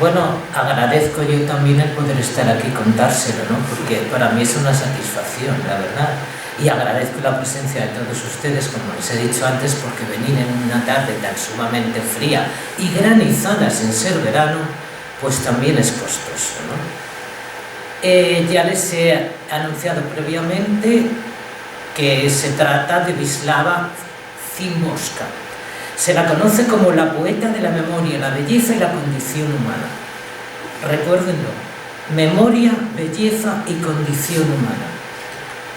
Bueno, agradezco yo también el poder estar aquí y contárselo, ¿no? Porque para mí es una satisfacción, la verdad. Y agradezco la presencia de todos ustedes, como les he dicho antes, porque venir en una tarde tan sumamente fría y granizada sin ser verano, pues también es costoso, ¿no? Ya les he anunciado previamente que se trata de Wisława Szymborska. Se la conoce como la poeta de la memoria, la belleza y la condición humana. Recuérdenlo, memoria, belleza y condición humana.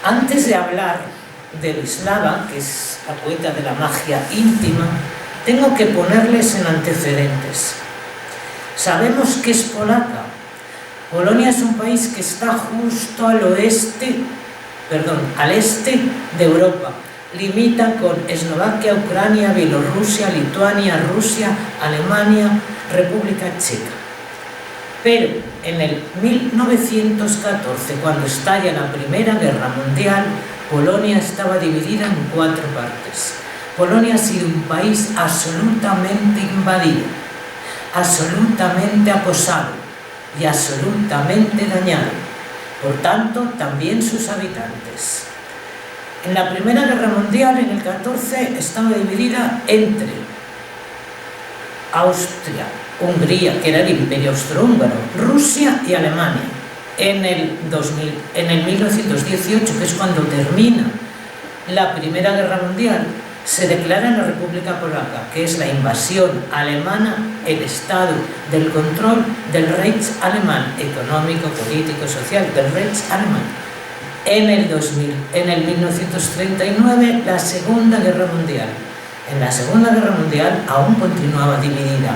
Antes de hablar de Wisława, que es la poeta de la magia íntima, tengo que ponerles en antecedentes. Sabemos que es polaca. Polonia es un país que está justo al este de Europa. Limita con Eslovaquia, Ucrania, Bielorrusia, Lituania, Rusia, Alemania, República Checa. Pero en el 1914, cuando estalla la Primera Guerra Mundial, Polonia estaba dividida en 4 partes. Polonia ha sido un país absolutamente invadido, absolutamente acosado y absolutamente dañado. Por tanto, también sus habitantes. En la Primera Guerra Mundial, en el 14, estaba dividida entre Austria, Hungría, que era el Imperio Austrohúngaro, Rusia y Alemania. En el 1918, que es cuando termina la Primera Guerra Mundial, se declara la República Polaca, que es la invasión alemana, el estado del control del Reich alemán, económico, político, social, del Reich alemán. En el 1939, la Segunda Guerra Mundial. En la Segunda Guerra Mundial aún continuaba dividida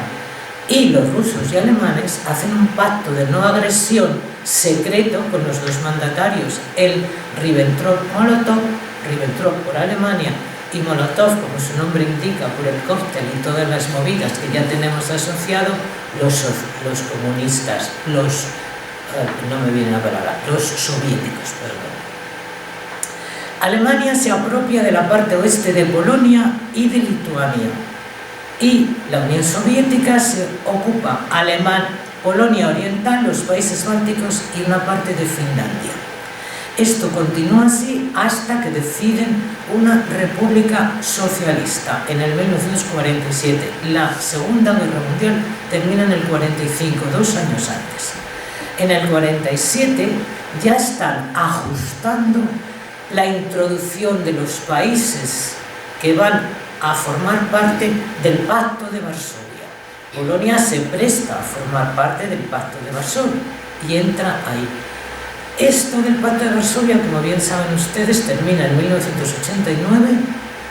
y los rusos y alemanes hacen un pacto de no agresión secreto con los dos mandatarios, el Ribbentrop-Molotov, Ribbentrop por Alemania y Molotov, como su nombre indica, por el cóctel y todas las movidas que ya tenemos asociado, los comunistas, los soviéticos, perdón. Alemania se apropia de la parte oeste de Polonia y de Lituania, y la Unión Soviética se ocupa Polonia Oriental, los países bálticos y una parte de Finlandia. Esto continúa así hasta que deciden una república socialista en el 1947. La Segunda Guerra Mundial termina en el 45, 2 años antes. En el 47 ya están ajustando la introducción de los países que van a formar parte del Pacto de Varsovia. Polonia se presta a formar parte del Pacto de Varsovia y entra ahí. Esto del Pacto de Varsovia, como bien saben ustedes, termina en 1989,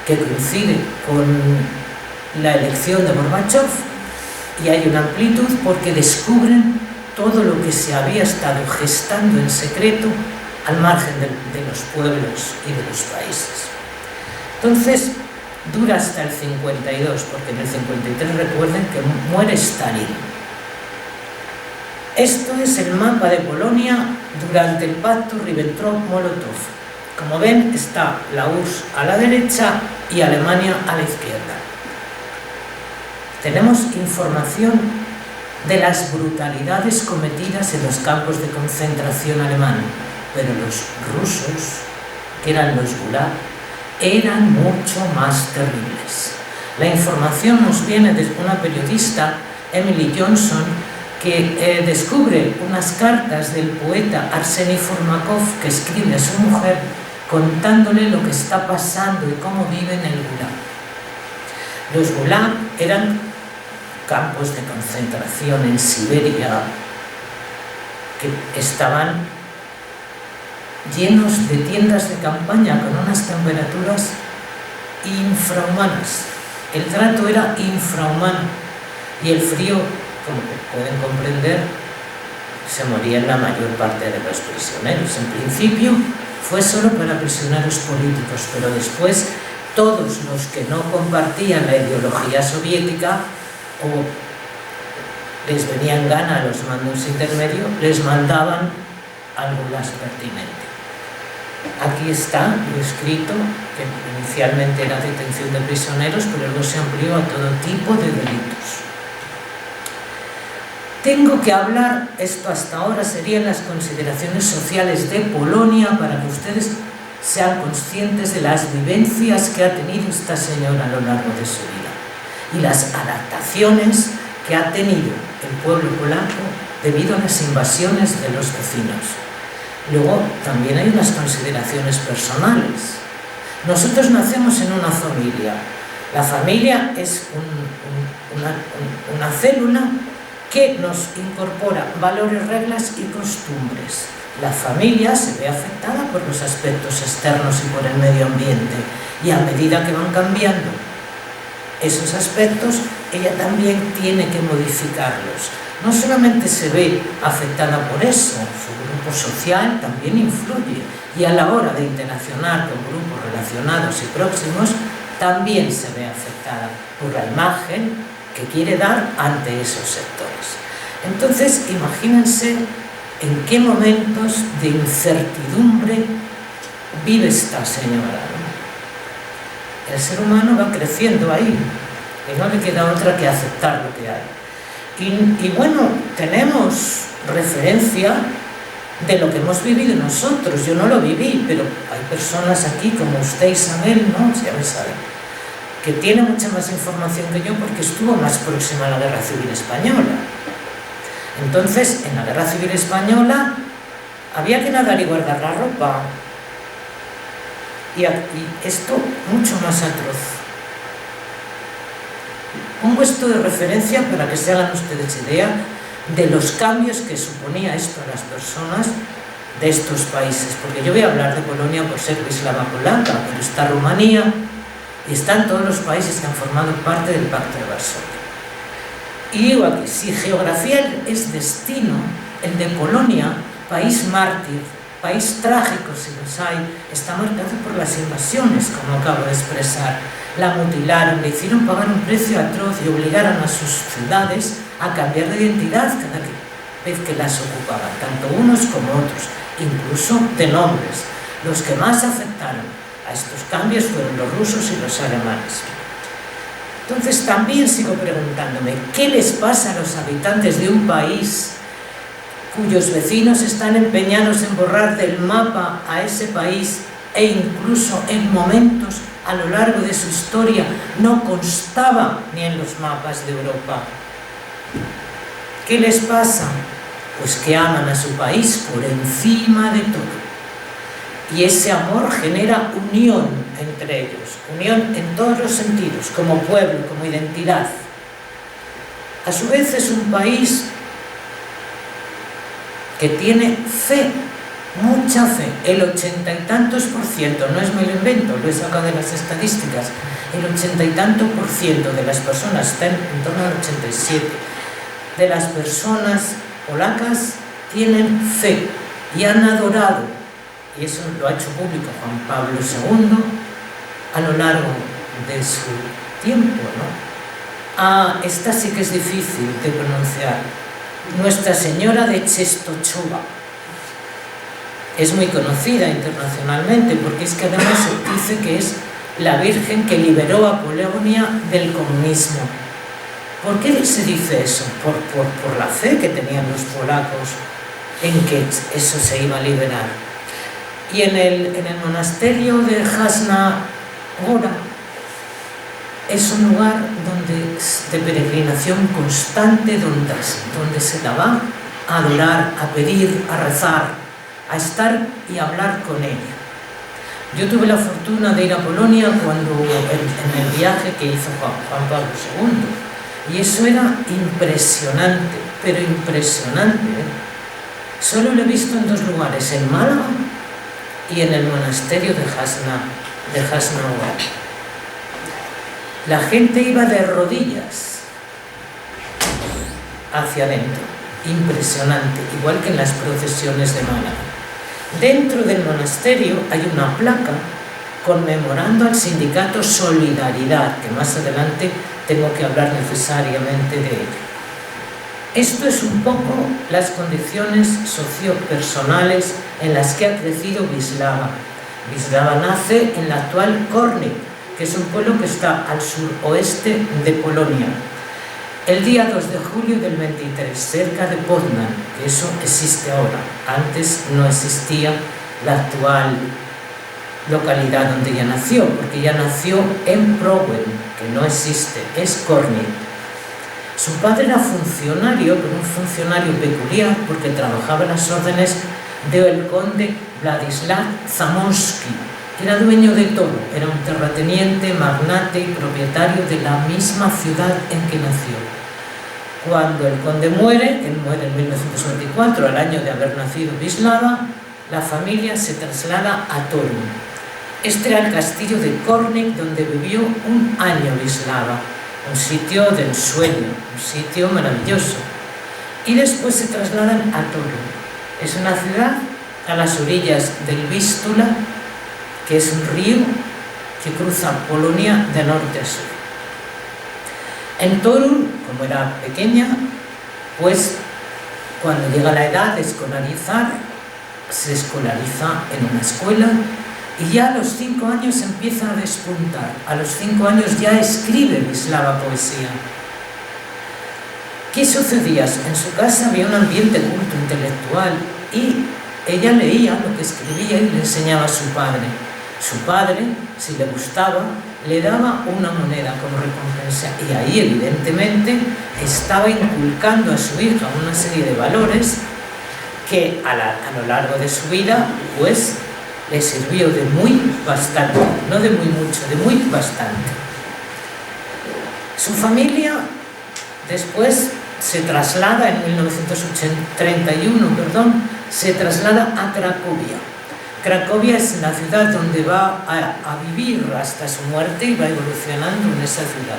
que coincide con la elección de Gorbachov, y hay una amplitud porque descubren todo lo que se había estado gestando en secreto al margen de los pueblos y de los países. Entonces, dura hasta el 52, porque en el 53 recuerden que muere Stalin. Esto es el mapa de Polonia durante el pacto Ribbentrop-Molotov. Como ven, está la URSS a la derecha y Alemania a la izquierda. Tenemos información de las brutalidades cometidas en los campos de concentración alemán, pero los rusos, que eran los Gulag, eran mucho más terribles. La información nos viene de una periodista, Emily Johnson, que descubre unas cartas del poeta Arseny Formakov que escribe a su mujer contándole lo que está pasando y cómo vive en el Gulag. Los Gulag eran campos de concentración en Siberia que estaban llenos de tiendas de campaña con unas temperaturas infrahumanas. El trato era infrahumano y el frío, como pueden comprender, se morían la mayor parte de los prisioneros. En principio fue solo para prisioneros políticos, pero después todos los que no compartían la ideología soviética o les venía en gana a los mandos intermedios, les mandaban algo más pertinente. Aquí está lo escrito, que inicialmente era detención de prisioneros, pero luego se amplió a todo tipo de delitos. Tengo que hablar, esto hasta ahora serían las consideraciones sociales de Polonia, para que ustedes sean conscientes de las vivencias que ha tenido esta señora a lo largo de su vida y las adaptaciones que ha tenido el pueblo polaco debido a las invasiones de los vecinos. Luego también hay unas consideraciones personales. Nosotros nacemos en una familia. La familia es una célula que nos incorpora valores, reglas y costumbres. La familia se ve afectada por los aspectos externos y por el medio ambiente, y a medida que van cambiando esos aspectos, ella también tiene que modificarlos. No solamente se ve afectada por eso, su grupo social también influye, y a la hora de interaccionar con grupos relacionados y próximos también se ve afectada por la imagen que quiere dar ante esos sectores. Entonces, imagínense en qué momentos de incertidumbre vive esta señora, ¿no? El ser humano va creciendo ahí y no le queda otra que aceptar lo que hay. Y bueno, tenemos referencia de lo que hemos vivido nosotros. Yo no lo viví, pero hay personas aquí como usted, Isabel, ¿no? Ya me saben, que tiene mucha más información que yo porque estuvo más próxima a la Guerra Civil Española. Entonces, en la Guerra Civil Española había que nadar y guardar la ropa. Y esto mucho más atroz. Pongo esto de referencia para que se hagan ustedes idea de los cambios que suponía esto a las personas de estos países. Porque yo voy a hablar de Polonia por ser eslava polaca, pero está Rumanía y están todos los países que han formado parte del Pacto de Varsovia. Y digo aquí, si geografía es destino, el de Polonia, país mártir, país trágico si los hay, está marcado por las invasiones, como acabo de expresar. La mutilaron, le hicieron pagar un precio atroz y obligaron a sus ciudades a cambiar de identidad cada vez que las ocupaban, tanto unos como otros, incluso de nombres. Los que más afectaron a estos cambios fueron los rusos y los alemanes. Entonces también sigo preguntándome, ¿qué les pasa a los habitantes de un país cuyos vecinos están empeñados en borrar del mapa a ese país e incluso en momentos a lo largo de su historia no constaba ni en los mapas de Europa? ¿Qué les pasa? Pues que aman a su país por encima de todo. Y ese amor genera unión entre ellos, unión en todos los sentidos, como pueblo, como identidad. A su vez es un país que tiene fe, mucha fe, el 80 y tantos %, no es me lo invento, lo he sacado de las estadísticas, el 80 y tanto % de las personas, está en torno al 87%, de las personas polacas tienen fe y han adorado, y eso lo ha hecho público Juan Pablo II a lo largo de su tiempo, ¿no? Esta sí que es difícil de pronunciar. Nuestra Señora de Czestochowa es muy conocida internacionalmente porque es que además se dice que es la Virgen que liberó a Polonia del comunismo. ¿Por qué se dice eso? Por la fe que tenían los polacos en que eso se iba a liberar. Y en el monasterio de Jasna Góra es un lugar de peregrinación constante, donde se daba a adorar, a pedir, a rezar, a estar y hablar con ella. Yo tuve la fortuna de ir a Polonia en el viaje que hizo Juan Pablo II, y eso era impresionante, pero impresionante, ¿eh? Solo lo he visto en 2 lugares, en Málaga y en el monasterio de Jasna Góra. La gente iba de rodillas hacia adentro, impresionante, igual que en las procesiones de Málaga. Dentro del monasterio hay una placa conmemorando al sindicato Solidaridad, que más adelante tengo que hablar necesariamente de ello. Esto es un poco las condiciones sociopersonales en las que ha crecido Wisława. Wisława nace en la actual Kornik, que es un pueblo que está al suroeste de Polonia. el día 2 de julio del 23, cerca de Poznan, que eso existe ahora. Antes no existía la actual localidad donde ella nació, porque ella nació en Prowen, que no existe, es Kornik. Su padre era funcionario, pero un funcionario peculiar, porque trabajaba en las órdenes del conde Vladislav Zamonsky, que era dueño de todo, era un terrateniente, magnate y propietario de la misma ciudad en que nació. Cuando el conde muere, él muere en 1924, al año de haber nacido Wisława, la familia se traslada a Torun. Este era el castillo de Kornik, donde vivió un año Wisława, un sitio de ensueño, un sitio maravilloso. Y después se trasladan a Torun. Es una ciudad a las orillas del Vístula, que es un río que cruza Polonia de norte a sur. En Torun, como era pequeña, pues cuando llega la edad de escolarizar, se escolariza en una escuela y ya a los 5 años empieza a despuntar. A los 5 años ya escribe Wisława poesía. ¿Qué sucedía? En su casa había un ambiente culto intelectual y ella leía lo que escribía y le enseñaba a su padre. Su padre, si le gustaba, le daba una moneda como recompensa y ahí evidentemente estaba inculcando a su hija una serie de valores que a lo largo de su vida pues le sirvió de muy bastante, no de muy mucho, de muy bastante. Su familia después se traslada en 1931, se traslada a Cracovia. Cracovia es la ciudad donde va a vivir hasta su muerte y va evolucionando en esa ciudad,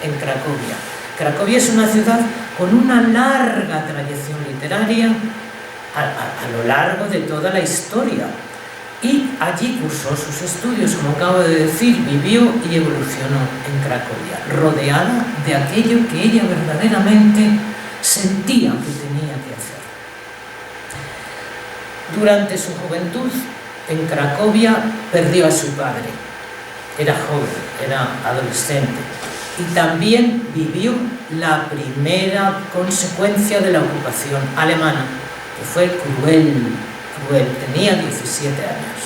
en Cracovia. Cracovia es una ciudad con una larga tradición literaria a lo largo de toda la historia. Y allí cursó sus estudios, como acabo de decir, vivió y evolucionó en Cracovia, rodeada de aquello que ella verdaderamente sentía que tenía que hacer. Durante su juventud, en Cracovia, perdió a su padre. Era joven, era adolescente. Y también vivió la primera consecuencia de la ocupación alemana, que fue cruel, tenía 17 años.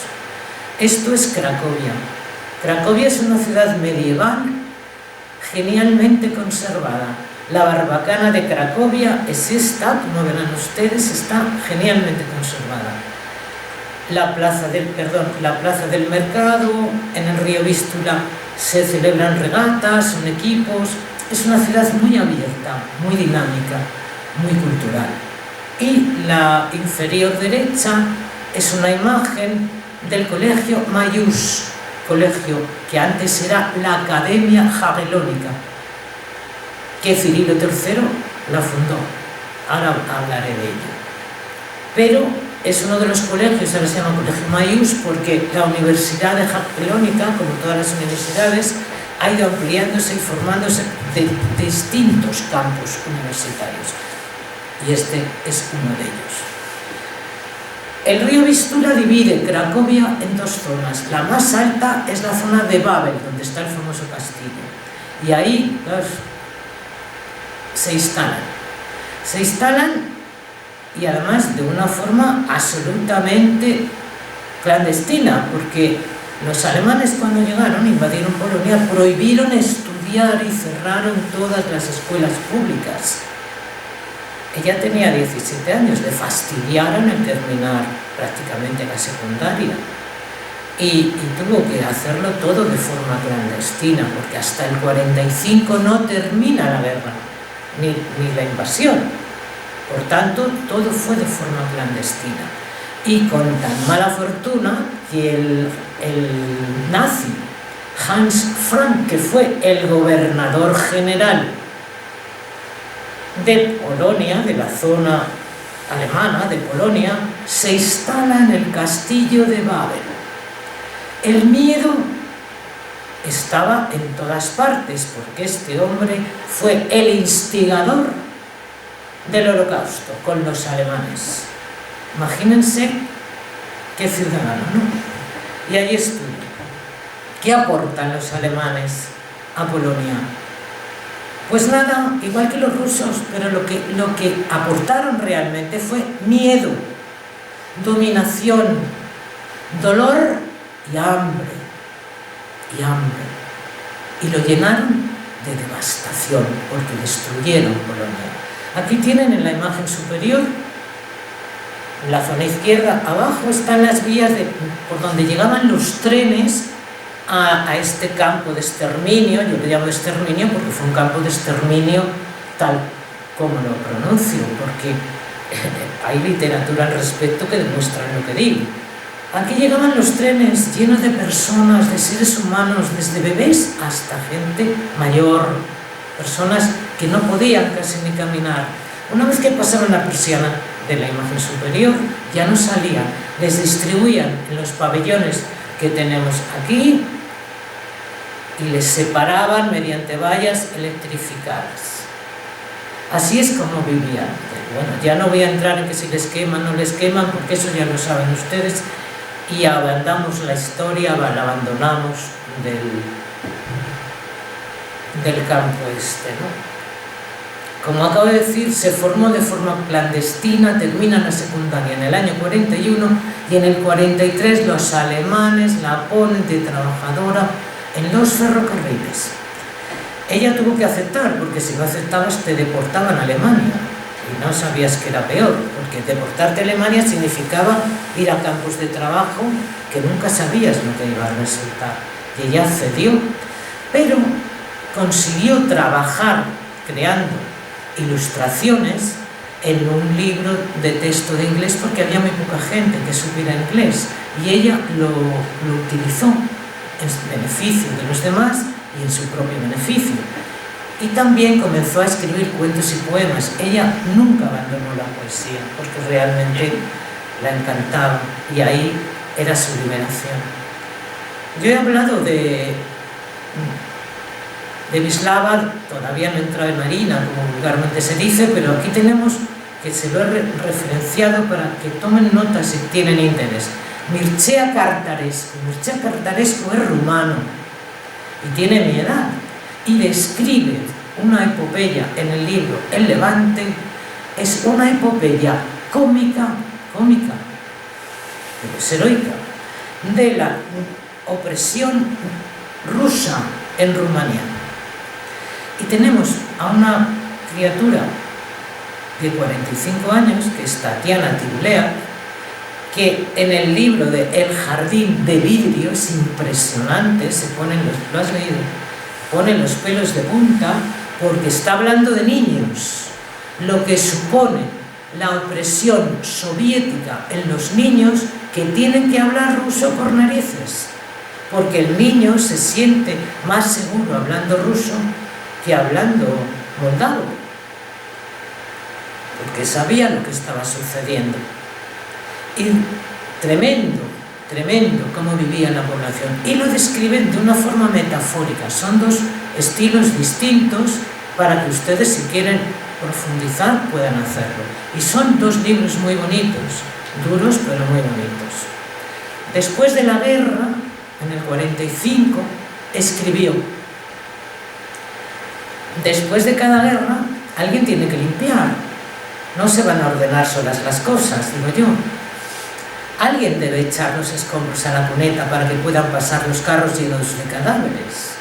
Esto es Cracovia. Cracovia es una ciudad medieval genialmente conservada. La barbacana de Cracovia es esta, como verán ustedes, está genialmente conservada. La plaza del mercado, en el río Vístula se celebran regatas, son equipos. Es una ciudad muy abierta, muy dinámica, muy cultural. Y la inferior derecha es una imagen del colegio Mayús, colegio que antes era la Academia Jagellónica, que Cirilo III la fundó. Ahora hablaré de ello. Pero es uno de los colegios, ahora se llama Colegio Mayús, porque la Universidad de Jagellónica, como todas las universidades, ha ido ampliándose y formándose de distintos campus universitarios. Y este es uno de ellos. El río Vístula divide Cracovia en dos zonas. La más alta es la zona de Babel, donde está el famoso castillo. Y ahí se instalan y además de una forma absolutamente clandestina, porque los alemanes cuando llegaron, invadieron Polonia, prohibieron estudiar y cerraron todas las escuelas públicas. Ella tenía 17 años, le fastidiaron el terminar prácticamente la secundaria y tuvo que hacerlo todo de forma clandestina, porque hasta el 45 no termina la guerra, ni la invasión. Por tanto, todo fue de forma clandestina. Y con tan mala fortuna que el nazi Hans Frank, que fue el gobernador general de Polonia, de la zona alemana de Polonia, se instala en el castillo de Babel. El miedo estaba en todas partes, porque este hombre fue el instigador del Holocausto con los alemanes. Imagínense qué ciudadano, ¿no? Y ahí estuvo. ¿Qué aportan los alemanes a Polonia? Pues nada, igual que los rusos, pero lo que aportaron realmente fue miedo, dominación, dolor y hambre, y lo llenaron de devastación, porque destruyeron Polonia. Aquí tienen en la imagen superior, en la zona izquierda, abajo están las vías por donde llegaban los trenes a este campo de exterminio. Yo lo llamo exterminio porque fue un campo de exterminio tal como lo pronuncio, porque hay literatura al respecto que demuestran lo que digo. Aquí llegaban los trenes llenos de personas, de seres humanos, desde bebés hasta gente mayor, personas que no podían casi ni caminar. Una vez que pasaban la persiana de la imagen superior, ya no salían, les distribuían en los pabellones que tenemos aquí y les separaban mediante vallas electrificadas. Así es como vivían. Bueno, ya no voy a entrar en que si les queman o no les queman, porque eso ya lo saben ustedes, y abandonamos la historia, la abandonamos del campo este, ¿no? Como acabo de decir, se formó de forma clandestina, termina la secundaria en el año 41 y en el 43 los alemanes la ponen de trabajadora en los ferrocarriles. Ella tuvo que aceptar, porque si no aceptabas te deportaban a Alemania y no sabías que era peor, porque deportarte a Alemania significaba ir a campos de trabajo que nunca sabías lo que iba a resultar. Y ella accedió, pero consiguió trabajar creando ilustraciones en un libro de texto de inglés, porque había muy poca gente que supiera inglés, y ella lo utilizó en beneficio de los demás y en su propio beneficio. Y también comenzó a escribir cuentos y poemas. Ella nunca abandonó la poesía, porque realmente la encantaba, y ahí era su liberación. Yo he hablado de Wisława, todavía no he entrado en Marina, como vulgarmente se dice, pero aquí tenemos, que se lo he referenciado para que tomen nota si tienen interés. Mircea Cartarescu. Mircea Cartarescu es rumano y tiene mi edad, y describe una epopeya en el libro El Levante. Es una epopeya cómica, pero es heroica, de la opresión rusa en Rumanía. Y tenemos a una criatura de 45 años, que es Tatiana Tiulea, que en el libro de El jardín de vidrio es impresionante, ¿lo has leído? Pone los pelos de punta, porque está hablando de niños, lo que supone la opresión soviética en los niños, que tienen que hablar ruso por narices, porque el niño se siente más seguro hablando ruso que hablando moldavo, porque sabía lo que estaba sucediendo. Y tremendo cómo vivía la población, y lo describen de una forma metafórica. Son dos estilos distintos para que ustedes, si quieren profundizar, puedan hacerlo. Y son dos libros muy bonitos, duros pero muy bonitos. Después de la guerra, en el 45, escribió: después de cada guerra, alguien tiene que limpiar. No se van a ordenar solas las cosas, digo yo. Alguien debe echar los escombros a la cuneta para que puedan pasar los carros llenos de cadáveres.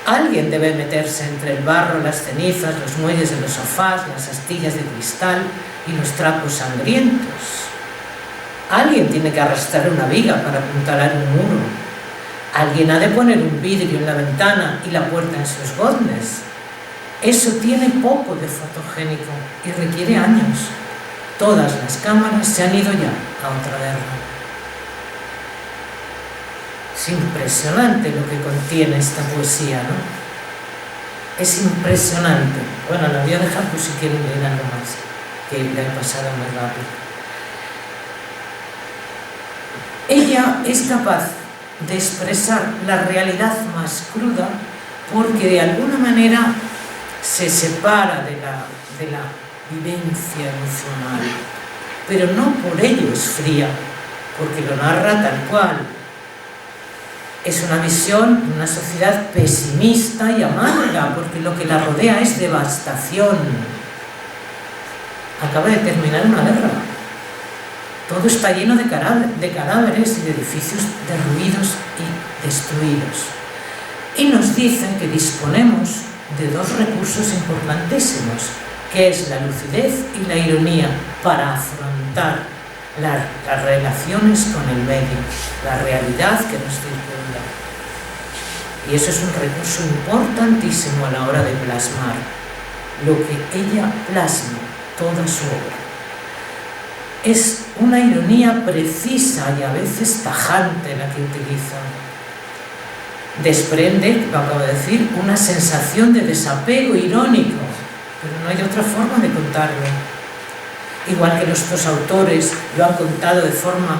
Alguien debe meterse entre el barro, las cenizas, los muelles de los sofás, las astillas de cristal y los trapos sangrientos. Alguien tiene que arrastrar una viga para apuntalar un muro. Alguien ha de poner un vidrio en la ventana y la puerta en sus goznes. Eso tiene poco de fotogénico y requiere años. Todas las cámaras se han ido ya a otra guerra. Es impresionante lo que contiene esta poesía, ¿no? Es impresionante. Bueno, la voy a dejar por si quieren leer algo más, que la he pasado muy rápido. Ella es capaz de expresar la realidad más cruda, porque de alguna manera se separa de la vivencia emocional, pero no por ello es fría, porque lo narra tal cual. Es una visión de una sociedad pesimista y amarga, porque lo que la rodea es devastación. Acaba de terminar una guerra. Todo está lleno de cadáveres y de edificios derruidos y destruidos. Y nos dicen que disponemos de dos recursos importantísimos, que es la lucidez y la ironía, para afrontar las relaciones con el medio, la realidad que nos circunda. Y eso es un recurso importantísimo a la hora de plasmar lo que ella plasma, toda su obra. Es una ironía precisa y a veces tajante la que utiliza. Desprende, lo acabo de decir, una sensación de desapego irónico, pero no hay otra forma de contarlo. Igual que nuestros autores lo han contado de forma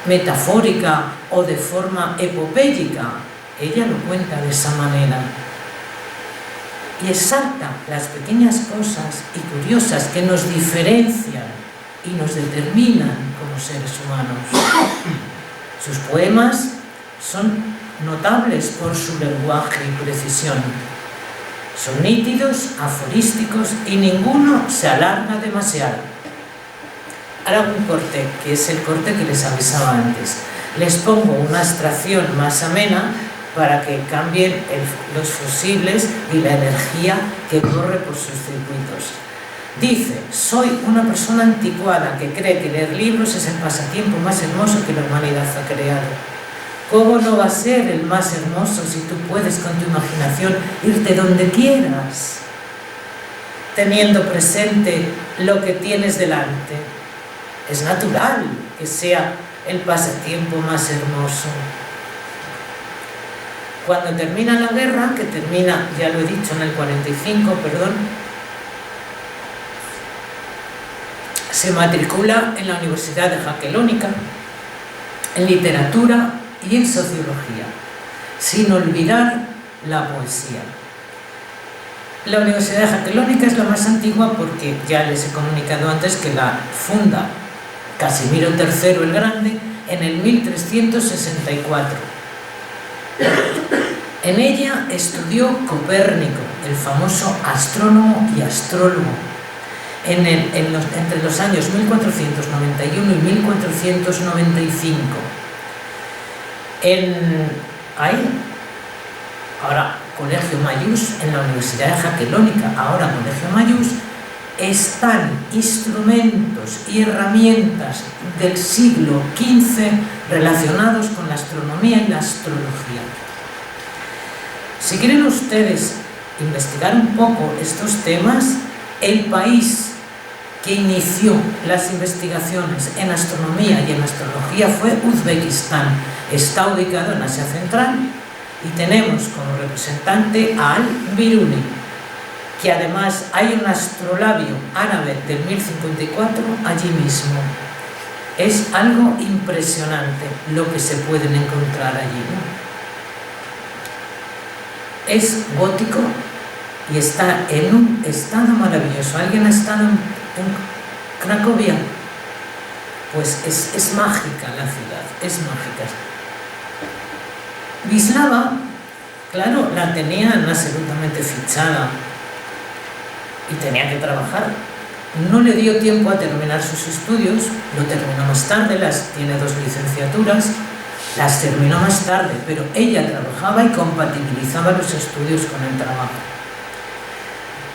metafórica o de forma epopéyica, ella lo cuenta de esa manera. Y exalta las pequeñas cosas y curiosas que nos diferencian y nos determinan como seres humanos. Sus poemas son notables por su lenguaje y precisión. Son nítidos, aforísticos y ninguno se alarga demasiado. Ahora un corte, que es el corte que les avisaba antes. Les pongo una abstracción más amena para que cambien los fusibles y la energía que corre por sus circuitos. Dice: soy una persona anticuada que cree que leer libros es el pasatiempo más hermoso que la humanidad ha creado. ¿Cómo no va a ser el más hermoso si tú puedes con tu imaginación irte donde quieras, teniendo presente lo que tienes delante? Es natural que sea el pasatiempo más hermoso. Cuando termina la guerra, que termina, ya lo he dicho, en el 45, perdón, se matricula en la Universidad de Jaquelónica, en literatura y en sociología, sin olvidar la poesía. La Universidad de Jaquelónica es la más antigua porque ya les he comunicado antes que la funda Casimiro III el Grande en el 1364. En ella estudió Copérnico, el famoso astrónomo y astrólogo, entre los años 1491 y 1495. Ahora Colegio Mayús, en la Universidad de Jaquelónica, ahora Colegio Mayús, están instrumentos y herramientas del siglo XV relacionados con la astronomía y la astrología. Si quieren ustedes investigar un poco estos temas, el país que inició las investigaciones en astronomía y en astrología fue Uzbekistán. Está ubicado en Asia Central y tenemos como representante a Al-Biruni, que además hay un astrolabio árabe del 1054 allí mismo. Es algo impresionante lo que se pueden encontrar allí, ¿no? Es gótico y está en un estado maravilloso. ¿Alguien ha estado en Cracovia? Pues es mágica la ciudad, es mágica. Wisława, claro, la tenían absolutamente fichada y tenía que trabajar. No le dio tiempo a terminar sus estudios, lo terminó más tarde, tiene 2 licenciaturas, las terminó más tarde, pero ella trabajaba y compatibilizaba los estudios con el trabajo.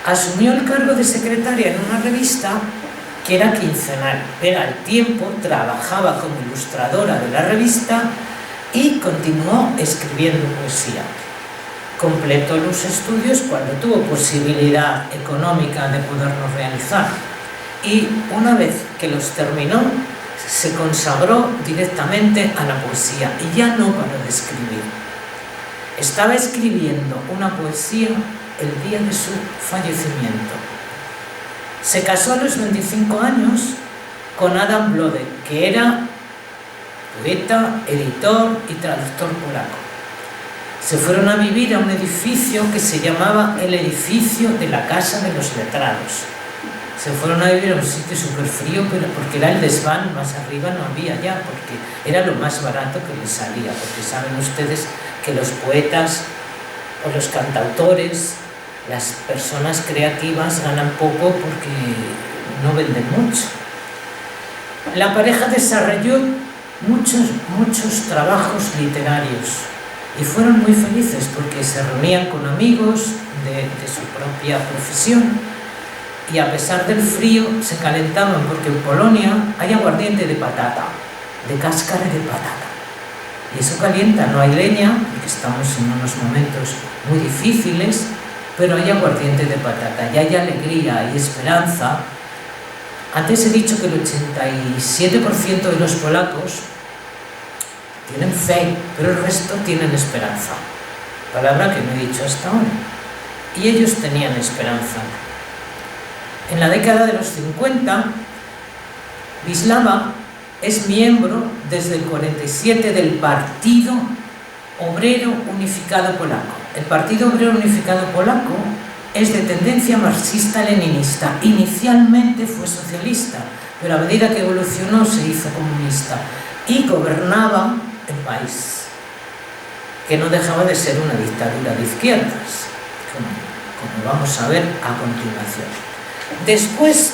Asumió el cargo de secretaria en una revista que era quincenal, pero al tiempo trabajaba como ilustradora de la revista y continuó escribiendo poesía. Completó los estudios cuando tuvo posibilidad económica de poderlos realizar y una vez que los terminó se consagró directamente a la poesía y ya no paró de escribir. Estaba escribiendo una poesía el día de su fallecimiento. Se casó a los 25 años con Adam Blode, que era poeta, editor y traductor polaco. Se fueron a vivir a un edificio que se llamaba el edificio de la Casa de los Letrados. se fueron a vivir a un sitio súper frío, pero porque era el desván, más arriba no había ya, porque era lo más barato que les salía, porque saben ustedes que los poetas o los cantautores, las personas creativas ganan poco porque no venden mucho. La pareja desarrolló muchos trabajos literarios y fueron muy felices porque se reunían con amigos de su propia profesión y a pesar del frío se calentaban porque en Polonia hay aguardiente de patata, de cáscara de patata. Y eso calienta, no hay leña, porque estamos en unos momentos muy difíciles, pero hay aguardiente de patata y hay alegría, hay esperanza. Antes he dicho que el 87% de los polacos tienen fe, pero el resto tienen esperanza. Palabra que no he dicho hasta ahora. Y ellos tenían esperanza. En la década de los 50, Wisława es miembro desde el 47 del Partido Obrero Unificado Polaco. El Partido Obrero Unificado Polaco es de tendencia marxista-leninista. Inicialmente fue socialista, pero a medida que evolucionó se hizo comunista y gobernaba el país, que no dejaba de ser una dictadura de izquierdas, como vamos a ver a continuación. Después,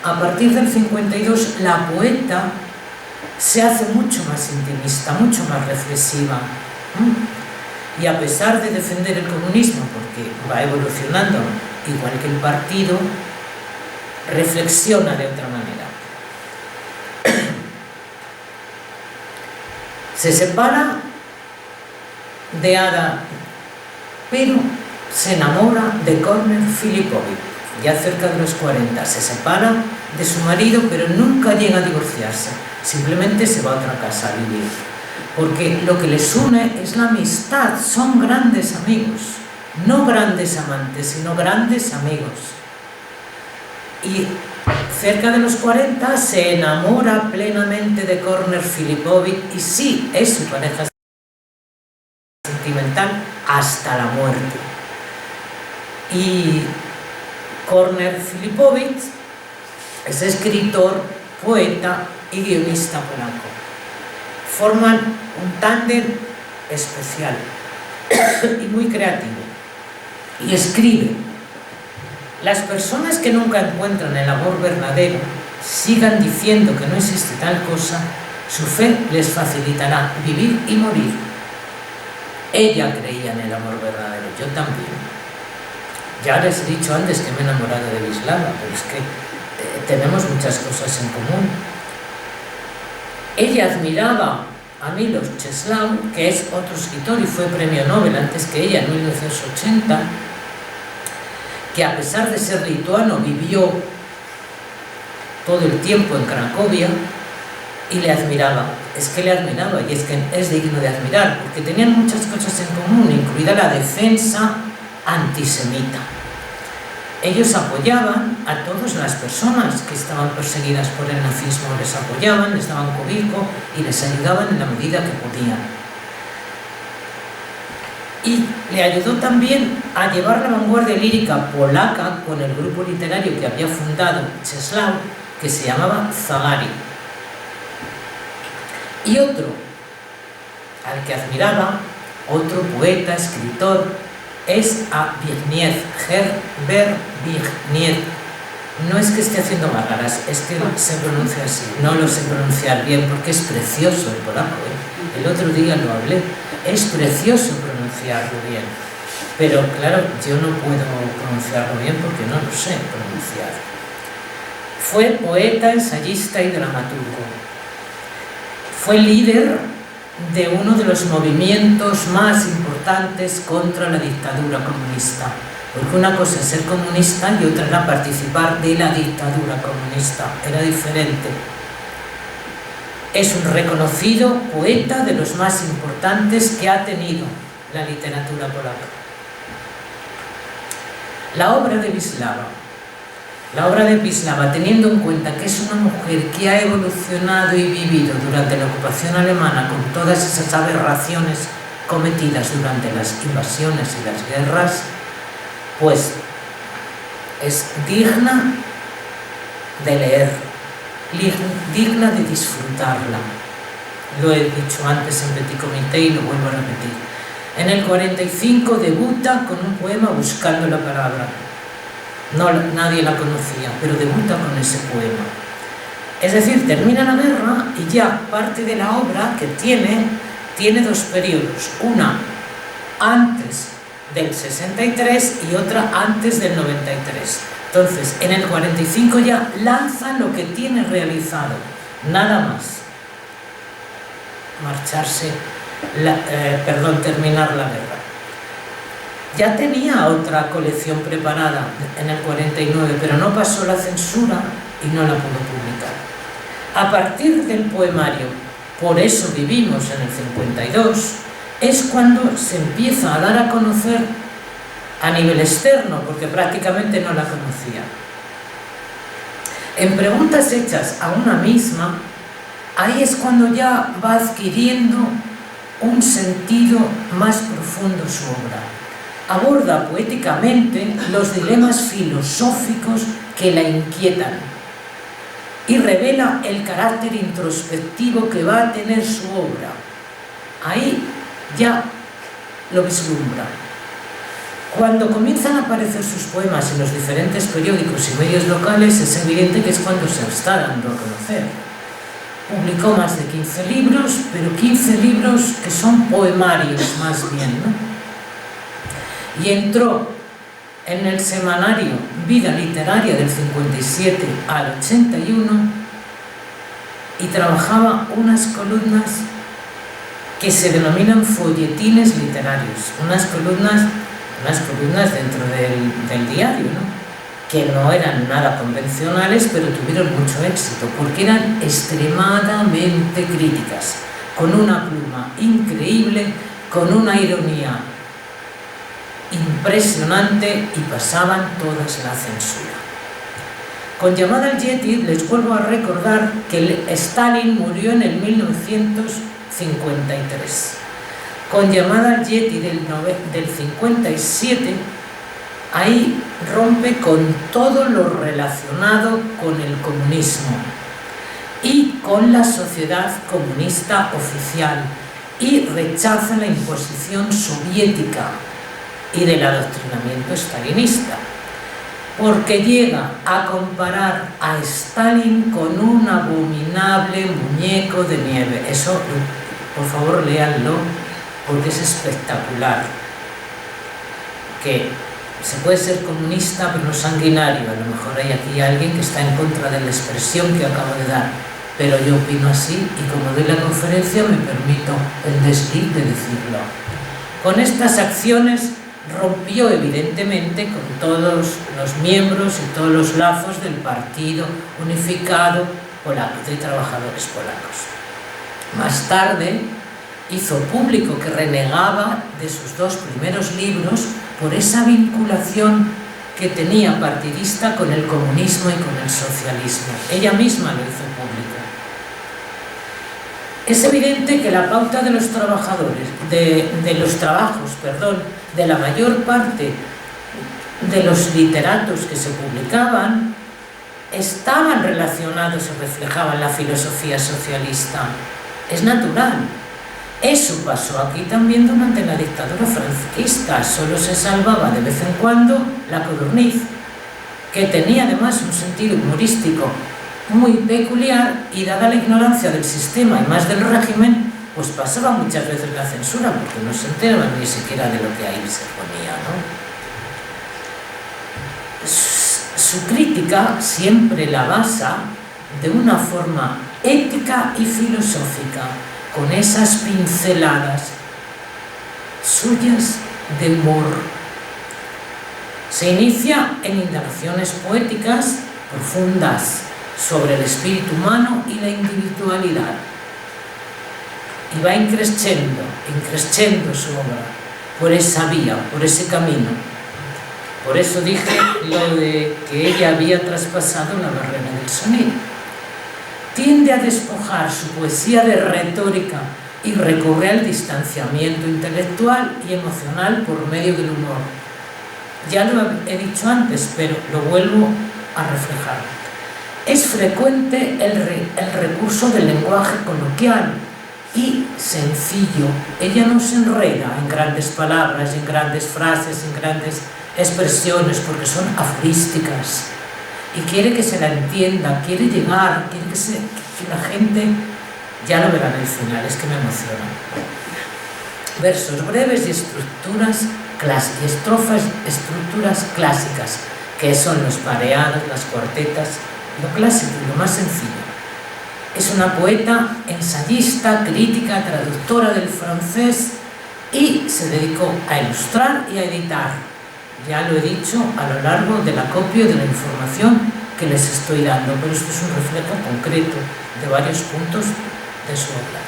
a partir del 52, la poeta se hace mucho más intimista, mucho más reflexiva. Y a pesar de defender el comunismo, porque va evolucionando igual que el partido, reflexiona de otra manera. Se separa de Ada, pero se enamora de Kornél Filipovich, ya cerca de los 40. Se separa de su marido, pero nunca llega a divorciarse. Simplemente se va a otra casa a vivir. Porque lo que les une es la amistad. Son grandes amigos. No grandes amantes, sino grandes amigos. Y cerca de los 40 se enamora plenamente de Kornél Filipovich y sí, es su pareja sentimental hasta la muerte. Y Kornél Filipovich es escritor, poeta y guionista polaco. Forman un tándem especial y muy creativo. Y escribe: las personas que nunca encuentran el amor verdadero sigan diciendo que no existe tal cosa, su fe les facilitará vivir y morir. Ella creía en el amor verdadero, yo también. Ya les he dicho antes que me he enamorado de Wisława, pero es que tenemos muchas cosas en común. Ella admiraba a Miloš Czesław, que es otro escritor y fue premio Nobel antes que ella en 1980, que a pesar de ser lituano vivió todo el tiempo en Cracovia y le admiraba. Es que le admiraba y es que es digno de admirar porque tenían muchas cosas en común, incluida la defensa antisemita. Ellos apoyaban a todas las personas que estaban perseguidas por el nazismo, les apoyaban, les daban cobijo y les ayudaban en la medida que podían. Y le ayudó también a llevar la vanguardia lírica polaca con el grupo literario que había fundado Czesław, que se llamaba Zagari. Y otro, al que admiraba, otro poeta, escritor, es a Zbigniew, Herbert Zbigniew. No es que esté haciendo mágaras, es que se pronuncia así. No lo sé pronunciar bien porque es precioso el polaco, ¿eh? El otro día lo hablé. Es precioso pronunciarlo bien. Pero claro, yo no puedo pronunciarlo bien porque no lo sé pronunciar. Fue poeta, ensayista y dramaturgo. Fue líder de uno de los movimientos más importantes contra la dictadura comunista. Porque una cosa es ser comunista y otra era participar de la dictadura comunista. Era diferente. Es un reconocido poeta de los más importantes que ha tenido la literatura polaca. La obra de Wisława, teniendo en cuenta que es una mujer que ha evolucionado y vivido durante la ocupación alemana con todas esas aberraciones cometidas durante las invasiones y las guerras, pues es digna de leer, digna de disfrutarla. Lo he dicho antes en Petit Comité y lo vuelvo a repetir. En el 45 debuta con un poema Buscando la palabra. Nadie la conocía, pero debuta con ese poema. Es decir, termina la guerra y ya parte de la obra que tiene dos periodos. Una antes del 63 y otra antes del 93. Entonces, en el 45 ya lanza lo que tiene realizado, nada más. Terminar la guerra. Ya tenía otra colección preparada en el 49, pero no pasó la censura y no la pudo publicar. A partir del poemario Por eso vivimos en el 52, es cuando se empieza a dar a conocer a nivel externo, porque prácticamente no la conocía. En preguntas hechas a una misma, ahí es cuando ya va adquiriendo un sentido más profundo su obra. Aborda poéticamente los dilemas filosóficos que la inquietan y revela el carácter introspectivo que va a tener su obra. Ahí ya lo vislumbra. Cuando comienzan a aparecer sus poemas en los diferentes periódicos y medios locales, es evidente que es cuando se está dando a conocer. Publicó más de 15 libros, pero 15 libros que son poemarios más bien, ¿no? Y entró en el semanario Vida Literaria del 57 al 81 y trabajaba unas columnas que se denominan folletines literarios, unas columnas dentro del diario, ¿no? Que no eran nada convencionales, pero tuvieron mucho éxito, porque eran extremadamente críticas, con una pluma increíble, con una ironía impresionante y pasaban todas la censura. Con Llamada al Yeti les vuelvo a recordar que Stalin murió en el 1953. Con Llamada al Yeti del 57, ahí rompe con todo lo relacionado con el comunismo y con la sociedad comunista oficial y rechaza la imposición soviética y del adoctrinamiento stalinista, porque llega a comparar a Stalin con un abominable muñeco de nieve. Eso, por favor, léanlo, porque es espectacular. Que se puede ser comunista pero no sanguinario. A lo mejor hay aquí alguien que está en contra de la expresión que acabo de dar, pero yo opino así y como doy la conferencia me permito el desliz de decirlo. Con estas acciones rompió evidentemente con todos los miembros y todos los lazos del Partido Unificado Polaco, de Trabajadores Polacos. Más tarde hizo público que renegaba de sus dos primeros libros por esa vinculación que tenía partidista con el comunismo y con el socialismo. Ella misma lo hizo público. Es evidente que la pauta de los trabajadores, de los trabajos, de la mayor parte de los literatos que se publicaban, estaban relacionados o reflejaban la filosofía socialista. Es natural. Eso pasó aquí también durante la dictadura franquista. Solo se salvaba de vez en cuando la Codorniz, que tenía además un sentido humorístico muy peculiar, y dada la ignorancia del sistema y más del régimen, pues pasaba muchas veces la censura, porque no se enteraban ni siquiera de lo que ahí se ponía, ¿no? Su crítica siempre la basa de una forma ética y filosófica, con esas pinceladas suyas de humor. Se inicia en indagaciones poéticas profundas sobre el espíritu humano y la individualidad, y va increciendo su obra por esa vía, por ese camino. Por eso dije lo de que ella había traspasado la barrera del sonido. Tiende a despojar su poesía de retórica y recurre al distanciamiento intelectual y emocional por medio del humor. Ya lo he dicho antes, pero lo vuelvo a reflejar. Es frecuente el recurso del lenguaje coloquial y sencillo. Ella no se enreda en grandes palabras, en grandes frases, en grandes expresiones, porque son aforísticas. Y quiere que se la entienda, quiere llegar, quiere que la gente, ya lo verán al final, es que me emociona. Versos breves y estructuras clásicas, estrofas, estructuras clásicas, que son los pareados, las cuartetas, lo clásico y lo más sencillo. Es una poeta, ensayista, crítica, traductora del francés y se dedicó a ilustrar y a editar. Ya lo he dicho a lo largo del acopio de la información que les estoy dando, pero esto es un reflejo concreto de varios puntos de su obra.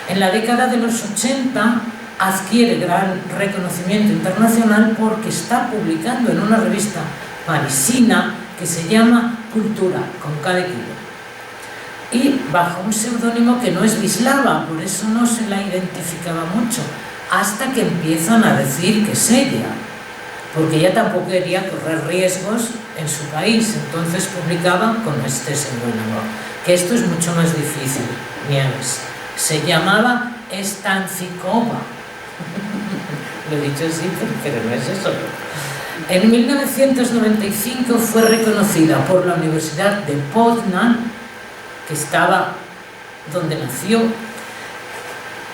En la década de los 80 adquiere gran reconocimiento internacional porque está publicando en una revista parisina que se llama Cultura, con K de kilo, y bajo un seudónimo que no es Wisława, por eso no se la identificaba mucho, hasta que empiezan a decir que es ella, porque ella tampoco quería correr riesgos en su país, entonces publicaba con este seudónimo, que esto es mucho más difícil, Nieves. Se llamaba Estancikova. Lo he dicho así, pero no es eso. En 1995 fue reconocida por la Universidad de Poznań, que estaba donde nació,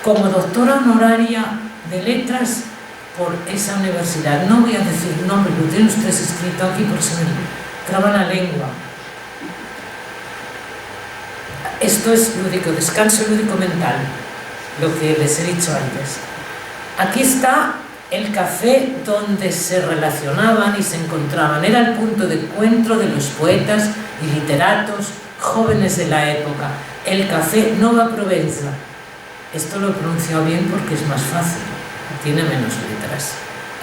como doctora honoraria de letras por esa universidad. No voy a decir nombre, lo tienen ustedes escrito aquí por si me traba la lengua. Esto es lúdico, descanso lúdico mental, lo que les he dicho antes. Aquí está el café donde se relacionaban y se encontraban. Era el punto de encuentro de los poetas y literatos jóvenes de la época. El café Nova Provenza. Esto lo he pronunciado bien porque es más fácil, tiene menos letras.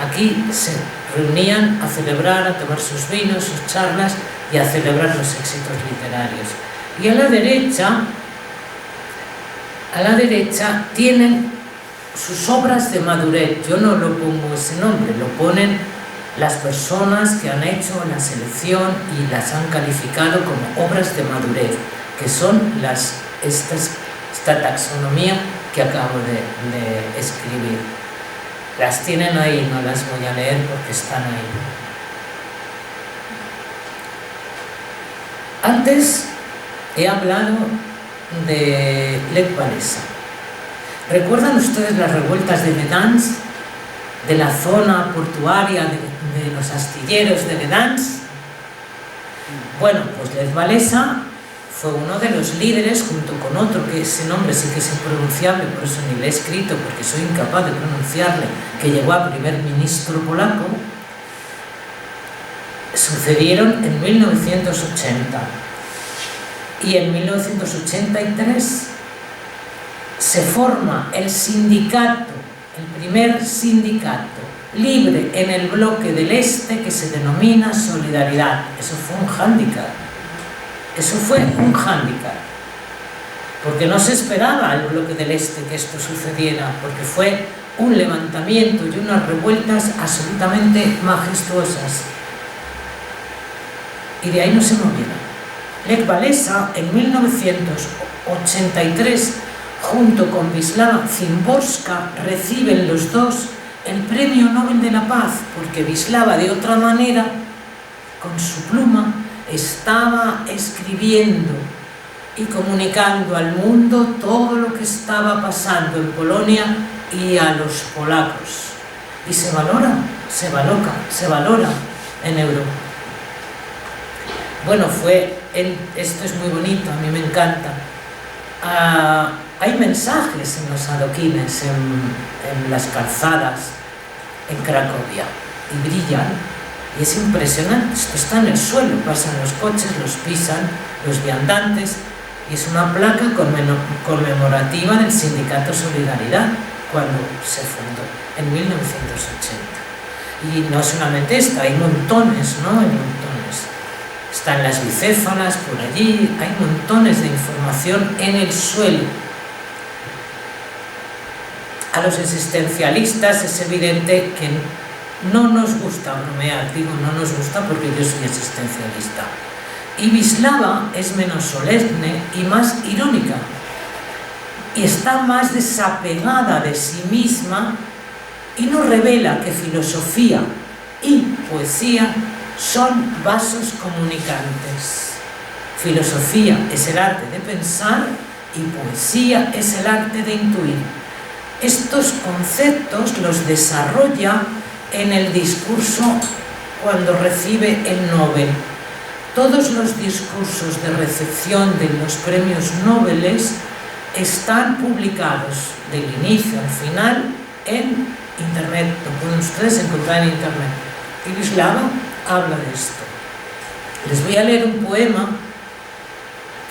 Aquí se reunían a celebrar, a tomar sus vinos, sus charlas y a celebrar los éxitos literarios. Y a la derecha tienen sus obras de madurez. Yo no lo pongo ese nombre, lo ponen las personas que han hecho la selección y las han calificado como obras de madurez, que son esta taxonomía que acabo de escribir. Las tienen ahí, no las voy a leer porque están ahí. Antes he hablado de Lech Walesa. ¿Recuerdan ustedes las revueltas de Gdansk, de la zona portuaria de los astilleros de Gdansk? Bueno, pues Lech Walesa fue uno de los líderes, junto con otro, que ese nombre sí que es impronunciable, por eso ni le he escrito, porque soy incapaz de pronunciarle, que llegó a primer ministro polaco. Sucedieron en 1980. Y en 1983 se forma el sindicato, el primer sindicato libre en el bloque del Este, que se denomina Solidaridad. Eso fue un hándicap. Eso fue un hándicap, porque no se esperaba al bloque del Este que esto sucediera, porque fue un levantamiento y unas revueltas absolutamente majestuosas. Y de ahí no se movieron. Lech Walesa en 1983, junto con Wisława Szymborska, reciben los dos el Premio Nobel de la Paz, porque Wisława, de otra manera, con su pluma, estaba escribiendo y comunicando al mundo todo lo que estaba pasando en Polonia y a los polacos. Y se valora en Europa. Bueno, esto es muy bonito, a mí me encanta. Hay mensajes en los adoquines, en las calzadas, en Cracovia, y brillan. Y es impresionante, esto está en el suelo, pasan los coches, los pisan los viandantes, y es una placa conmemorativa del Sindicato Solidaridad, cuando se fundó, en 1980. Y no solamente esta, hay montones, ¿no? Hay montones. Están las bicéfalas por allí, hay montones de información en el suelo. A los existencialistas es evidente que no nos gusta bromear, digo no nos gusta porque yo soy existencialista, Y Wisława es menos solemne y más irónica, y está más desapegada de sí misma y nos revela que filosofía y poesía son vasos comunicantes. Filosofía es el arte de pensar y poesía es el arte de intuir. Estos conceptos los desarrolla en el discurso cuando recibe el Nobel. Todos los discursos de recepción de los premios Nobel están publicados del inicio al final en internet, lo pueden ustedes encontrar en internet. Y Wisława habla de esto. Les voy a leer un poema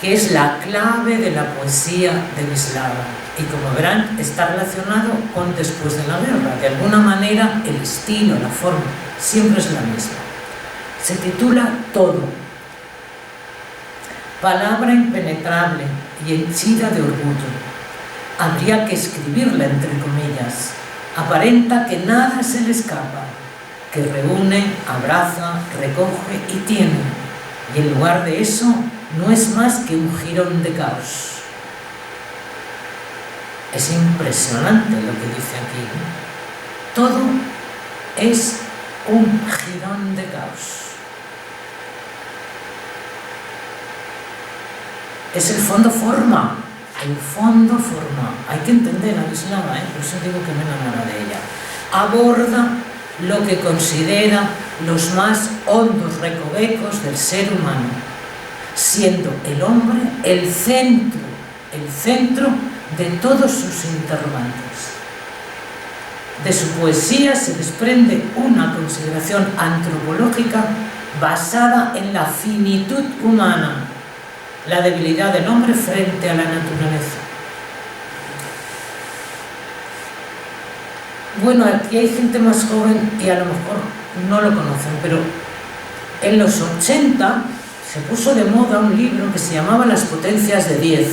que es la clave de la poesía de Wisława y, como verán, está relacionado con después de la guerra. De alguna manera el estilo, la forma, siempre es la misma. Se titula Todo. Palabra impenetrable y henchida de orgullo. Habría que escribirla entre comillas. Aparenta que nada se le escapa, que reúne, abraza, recoge y tiene. Y en lugar de eso, no es más que un jirón de caos. Es impresionante lo que dice aquí, ¿no? Todo es un jirón de caos. Es el fondo forma, hay que entender a Wisława, por eso digo que me enamoro de ella. Aborda lo que considera los más hondos recovecos del ser humano, siendo el hombre el centro de todos sus interrogantes. De su poesía se desprende una consideración antropológica basada en la finitud humana, la debilidad del hombre frente a la naturaleza. Bueno, aquí hay gente más joven y a lo mejor no lo conocen, pero en los 80 se puso de moda un libro que se llamaba Las potencias de 10.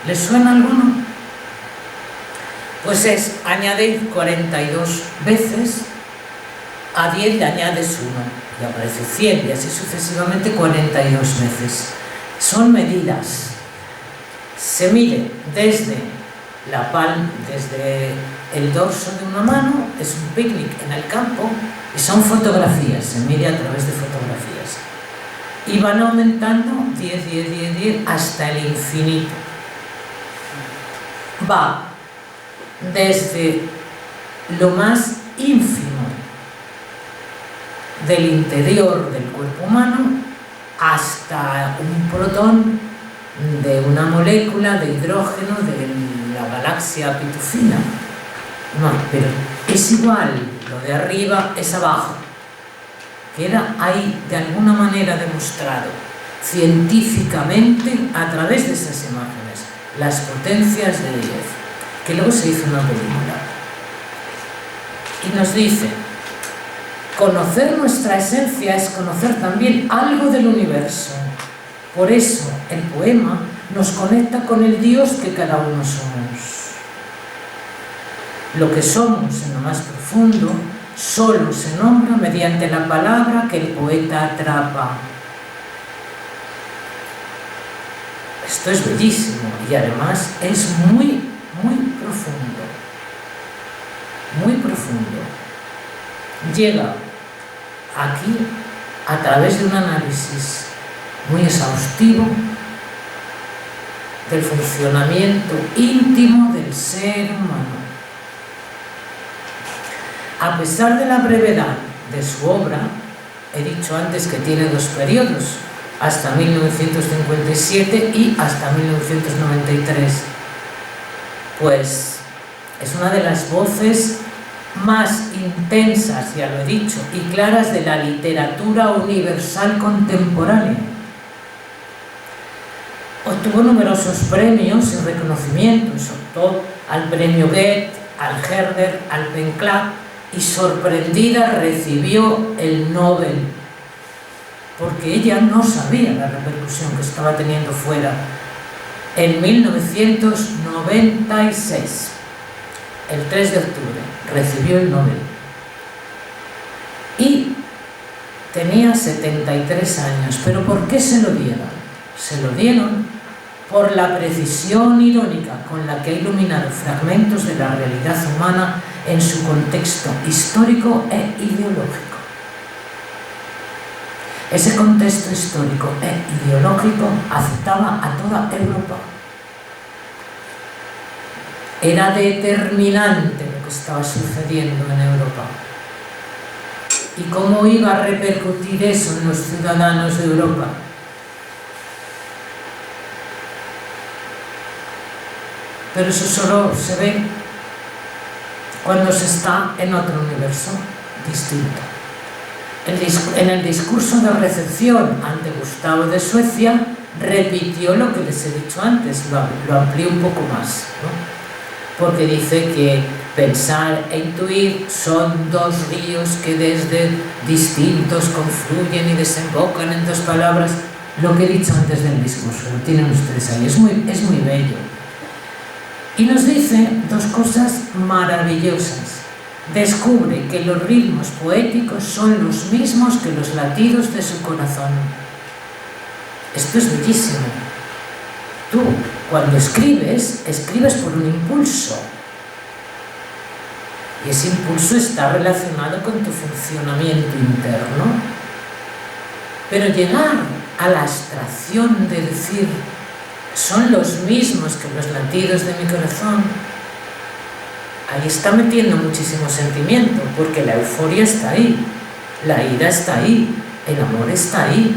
¿Les suena alguno? Pues es añadir 42 veces, a 10 le añades 1 y aparece 100 y así sucesivamente 42 veces. Son medidas. Se mide desde la palma, desde el dorso de una mano, es un picnic en el campo, y son fotografías, se mide a través de fotografías. Y van aumentando 10, 10, 10, 10 hasta el infinito. Va desde lo más ínfimo del interior del cuerpo humano hasta un protón de una molécula de hidrógeno de la galaxia Pitufina. No, pero es igual, lo de arriba es abajo. Queda ahí de alguna manera demostrado científicamente a través de esas imágenes, las potencias de 10, que luego se hizo una película. Y nos dice: conocer nuestra esencia es conocer también algo del universo. Por eso el poema nos conecta con el Dios que cada uno somos. Lo que somos en lo más profundo solo se nombra mediante la palabra que el poeta atrapa. Esto es bellísimo y además es muy, muy profundo. Muy profundo. Llega aquí a través de un análisis muy exhaustivo del funcionamiento íntimo del ser humano. A pesar de la brevedad de su obra, he dicho antes que tiene dos periodos, hasta 1957 y hasta 1993, pues es una de las voces más intensas, ya lo he dicho, y claras de la literatura universal contemporánea. Obtuvo numerosos premios y reconocimientos, optó al premio Goethe, al Herder, al Pen Club, y sorprendida recibió el Nobel, porque ella no sabía la repercusión que estaba teniendo fuera. En 1996, el 3 de octubre, recibió el Nobel. Y Tenía 73 años, pero ¿por qué se lo dieron? Se lo dieron por la precisión irónica con la que ha iluminado fragmentos de la realidad humana en su contexto histórico e ideológico. Ese contexto histórico e ideológico afectaba a toda Europa. Era determinante lo que estaba sucediendo en Europa. ¿Y cómo iba a repercutir eso en los ciudadanos de Europa? Pero eso solo se ve cuando se está en otro universo distinto. En el discurso de recepción ante Gustavo de Suecia repitió lo que les he dicho antes, lo amplió un poco más, ¿no? Porque dice que pensar e intuir son dos ríos que desde distintos confluyen y desembocan en dos palabras. Lo que he dicho antes del discurso, lo tienen ustedes ahí, es muy bello. Y nos dice dos cosas maravillosas. Descubre que los ritmos poéticos son los mismos que los latidos de su corazón. Esto es bellísimo. Tú, cuando escribes por un impulso. Y ese impulso está relacionado con tu funcionamiento interno. Pero llegar a la abstracción de decir son los mismos que los latidos de mi corazón, ahí está metiendo muchísimo sentimiento, porque la euforia está ahí, la ira está ahí, el amor está ahí.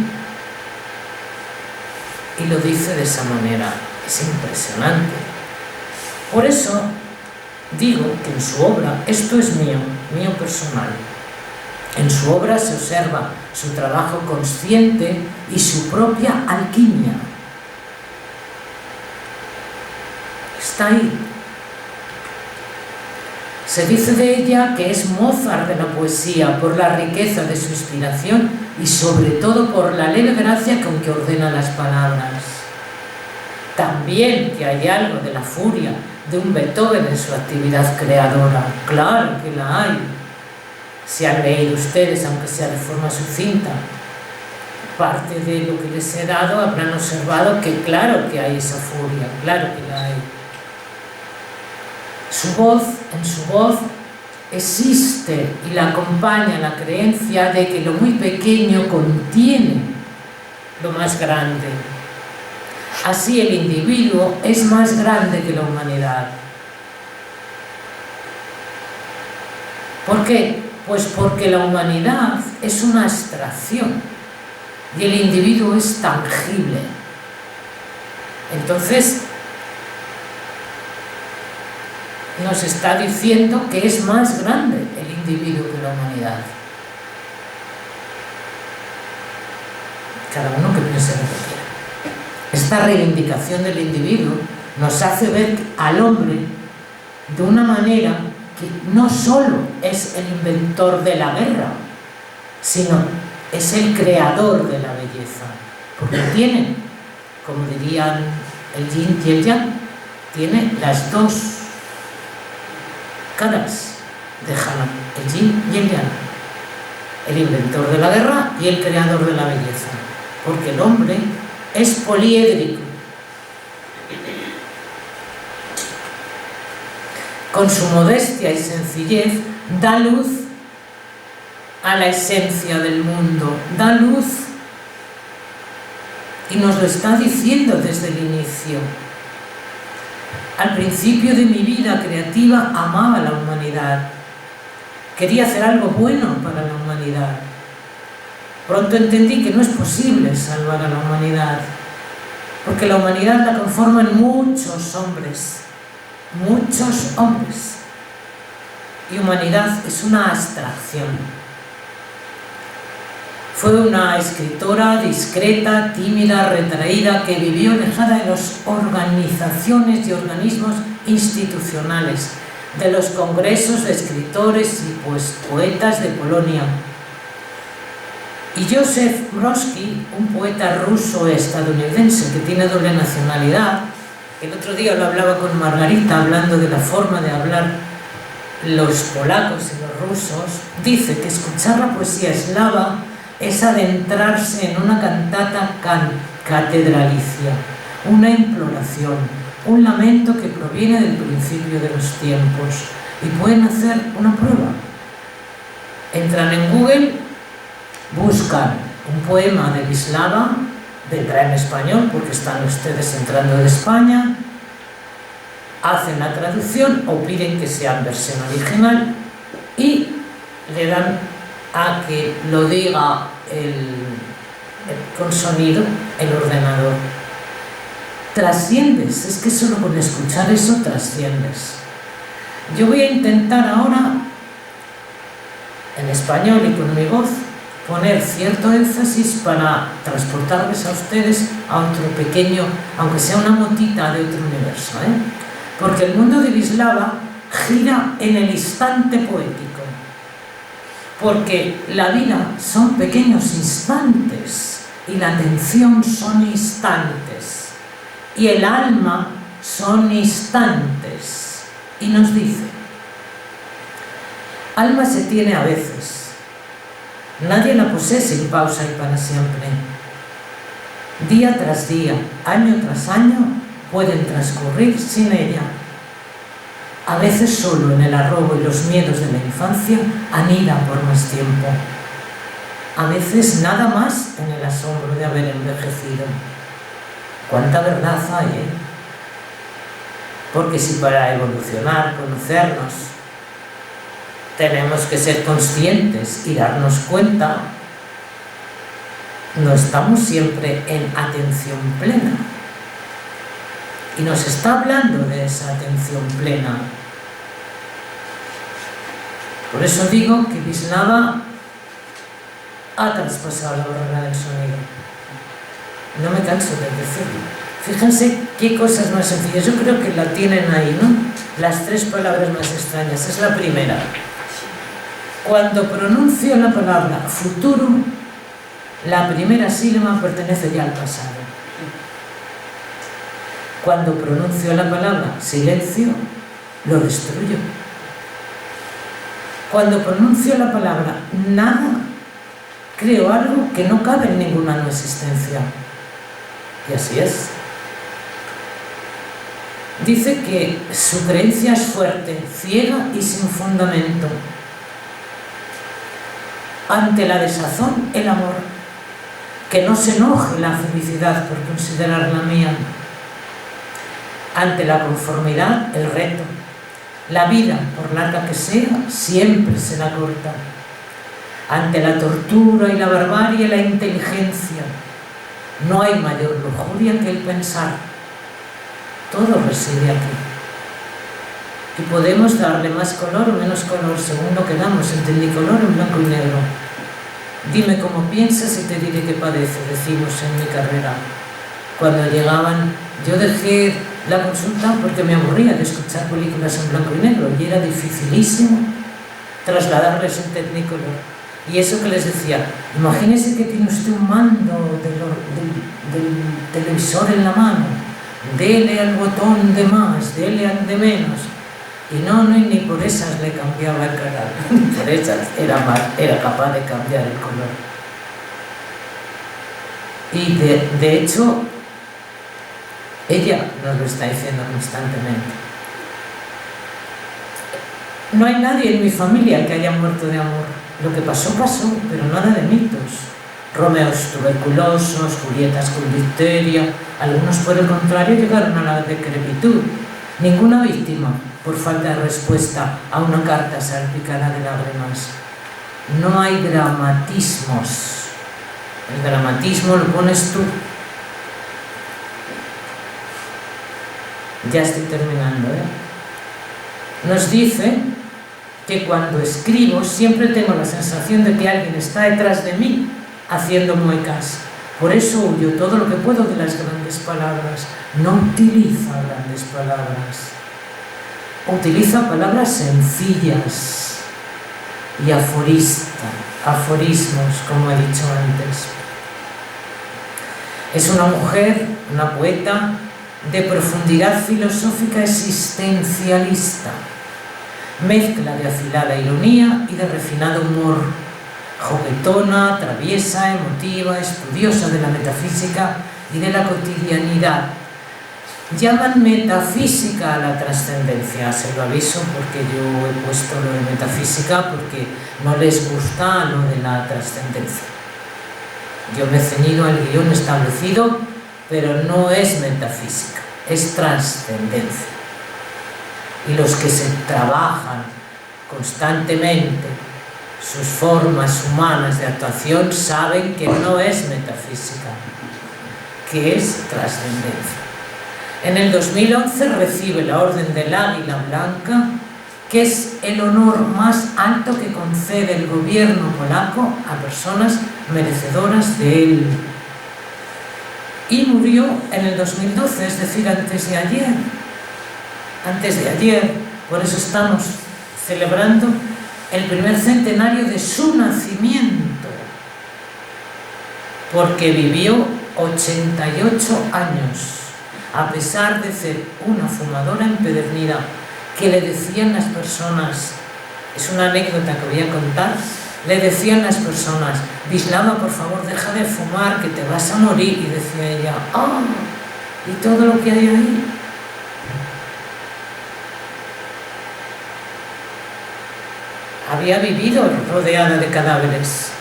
Y lo dice de esa manera, es impresionante. Por eso digo que en su obra, esto es mío personal, en su obra se observa su trabajo consciente y su propia alquimia. Está ahí. Se dice de ella que es Mozart de la poesía por la riqueza de su inspiración y sobre todo por la leve gracia con que ordena las palabras. También que hay algo de la furia de un Beethoven en su actividad creadora. Claro que la hay. Si han leído ustedes, aunque sea de forma sucinta, parte de lo que les he dado, habrán observado que claro que hay esa furia, claro que la hay. En su voz existe y la acompaña la creencia de que lo muy pequeño contiene lo más grande. Así el individuo es más grande que la humanidad. ¿Por qué? Pues porque la humanidad es una abstracción y el individuo es tangible. Entonces, nos está diciendo que es más grande el individuo que la humanidad. Cada uno que piense lo que quiera. Esta reivindicación del individuo nos hace ver al hombre de una manera que no solo es el inventor de la guerra, sino es el creador de la belleza. Porque tiene, como dirían el yin y el yang, tiene las dos caras de Hanukkah, el yin y el yang, el inventor de la guerra y el creador de la belleza, porque el hombre es poliédrico. Con su modestia y sencillez da luz a la esencia del mundo, da luz, y nos lo está diciendo desde el inicio. Al principio de mi vida creativa amaba la humanidad. Quería hacer algo bueno para la humanidad. Pronto entendí que no es posible salvar a la humanidad, porque la humanidad la conforman muchos hombres, y humanidad es una abstracción. Fue una escritora discreta, tímida, retraída, que vivió alejada de las organizaciones y organismos institucionales, de los congresos de escritores y poetas de Polonia. Y Joseph Brodsky, un poeta ruso-estadounidense que tiene doble nacionalidad, el otro día lo hablaba con Margarita, hablando de la forma de hablar los polacos y los rusos, dice que escuchar la poesía eslava es adentrarse en una cantata catedralicia, una imploración, un lamento que proviene del principio de los tiempos. Y pueden hacer una prueba. Entran en Google, buscan un poema de Wisława, vendrá en español porque están ustedes entrando de España, hacen la traducción o piden que sea en versión original y le dan a que lo diga con sonido el ordenador. Trasciendes, es que solo con escuchar eso trasciendes. Yo voy a intentar ahora, en español y con mi voz, poner cierto énfasis para transportarles a ustedes a otro pequeño, aunque sea una motita de otro universo, porque el mundo de Wisława gira en el instante poético, porque la vida son pequeños instantes y la atención son instantes y el alma son instantes. Y nos dice: alma se tiene a veces, nadie la posee sin pausa y para siempre. Día tras día, año tras año, pueden transcurrir sin ella. A veces solo en el arrobo y los miedos de la infancia anida por más tiempo. A veces nada más en el asombro de haber envejecido. ¡Cuánta verdad hay, Porque si para evolucionar, conocernos, tenemos que ser conscientes y darnos cuenta, no estamos siempre en atención plena. Y nos está hablando de esa atención plena. Por eso digo que Wisława ha traspasado la barrera del sonido. No me canso de decirlo. Fíjense qué cosas más sencillas. Yo creo que la tienen ahí, ¿no? Las 3 palabras más extrañas. Es la primera. Cuando pronuncio la palabra futuro, la primera sílaba pertenece ya al pasado. Cuando pronuncio la palabra silencio, lo destruyo. Cuando pronuncio la palabra nada, creo algo que no cabe en ninguna no existencia. Y así es. Dice que su creencia es fuerte, ciega y sin fundamento. Ante la desazón, el amor. Que no se enoje la felicidad por considerarla mía. Ante la conformidad, el reto. La vida, por larga que sea, siempre será corta. Ante la tortura y la barbarie, la inteligencia. No hay mayor lujuria que el pensar. Todo reside aquí. Y podemos darle más color o menos color según lo que damos, en tecnicolor o en blanco y negro. Dime cómo piensas y te diré qué padece, decimos en mi carrera. Cuando llegaban, yo dejé la consulta porque me aburría de escuchar películas en blanco y negro y era dificilísimo trasladarles en tecnicolor. Y eso que les decía, imagínese que tiene usted un mando del televisor en la mano, dele al botón de más, dele al de menos. Y ni por esas le cambiaba el canal, ni por esas era capaz de cambiar el color. Y de hecho, ella nos lo está diciendo constantemente. No hay nadie en mi familia que haya muerto de amor. Lo que pasó, pasó, pero nada de mitos. Romeos tuberculosos, Julietas con difteria, algunos por el contrario llegaron a la decrepitud. Ninguna víctima por falta de respuesta a una carta salpicada de lágrimas. No hay dramatismos. El dramatismo lo pones tú. Ya estoy terminando, Nos dice que cuando escribo siempre tengo la sensación de que alguien está detrás de mí haciendo muecas. Por eso huyo todo lo que puedo de las grandes palabras. No utiliza grandes palabras. Utiliza palabras sencillas y aforismos, como he dicho antes. Es una mujer, una poeta de profundidad filosófica existencialista, mezcla de afilada ironía y de refinado humor, juguetona, traviesa, emotiva, estudiosa de la metafísica y de la cotidianidad. Llaman metafísica a la trascendencia, se lo aviso porque yo he puesto lo de metafísica porque no les gusta lo de la trascendencia. Yo me he ceñido al guión establecido, pero no es metafísica, es trascendencia. Y los que se trabajan constantemente sus formas humanas de actuación saben que no es metafísica, que es trascendencia. En el 2011 recibe la Orden del Águila Blanca, que es el honor más alto que concede el gobierno polaco a personas merecedoras de él. Y murió en el 2012, es decir, antes de ayer. Antes de ayer, por eso estamos celebrando el primer centenario de su nacimiento, porque vivió 88 años. A pesar de ser una fumadora empedernida, que le decían las personas, es una anécdota que voy a contar, le decían las personas: Wisława, por favor, deja de fumar, que te vas a morir. Y decía ella: ¡ah! ¿Y todo lo que hay ahí? Había vivido rodeada de cadáveres.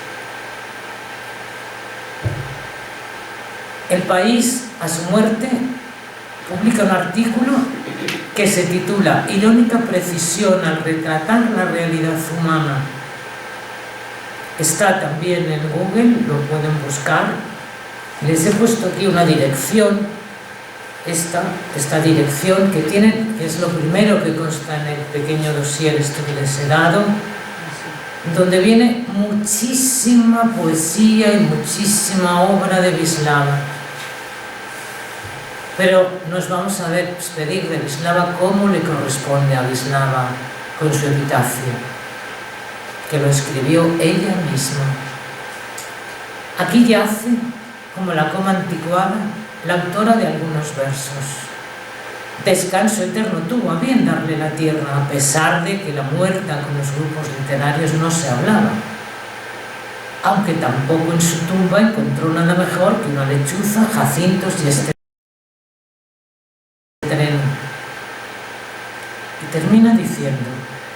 El País, a su muerte, publica un artículo que se titula "Irónica precisión al retratar la realidad humana". Está también en Google, lo pueden buscar. Les he puesto aquí una dirección, esta dirección que tienen, que es lo primero que consta en el pequeño dossier que les he dado, donde viene muchísima poesía y muchísima obra de Wisława. Pero nos vamos a despedir de Wisława como le corresponde a Wisława, con su epitafio, que lo escribió ella misma. Aquí yace, como la coma anticuada, la autora de algunos versos. Descanso eterno tuvo a bien darle la tierra, a pesar de que la muerta con los grupos literarios no se hablaba, aunque tampoco en su tumba encontró nada mejor que una lechuza, jacintos y este tren. Y termina diciendo: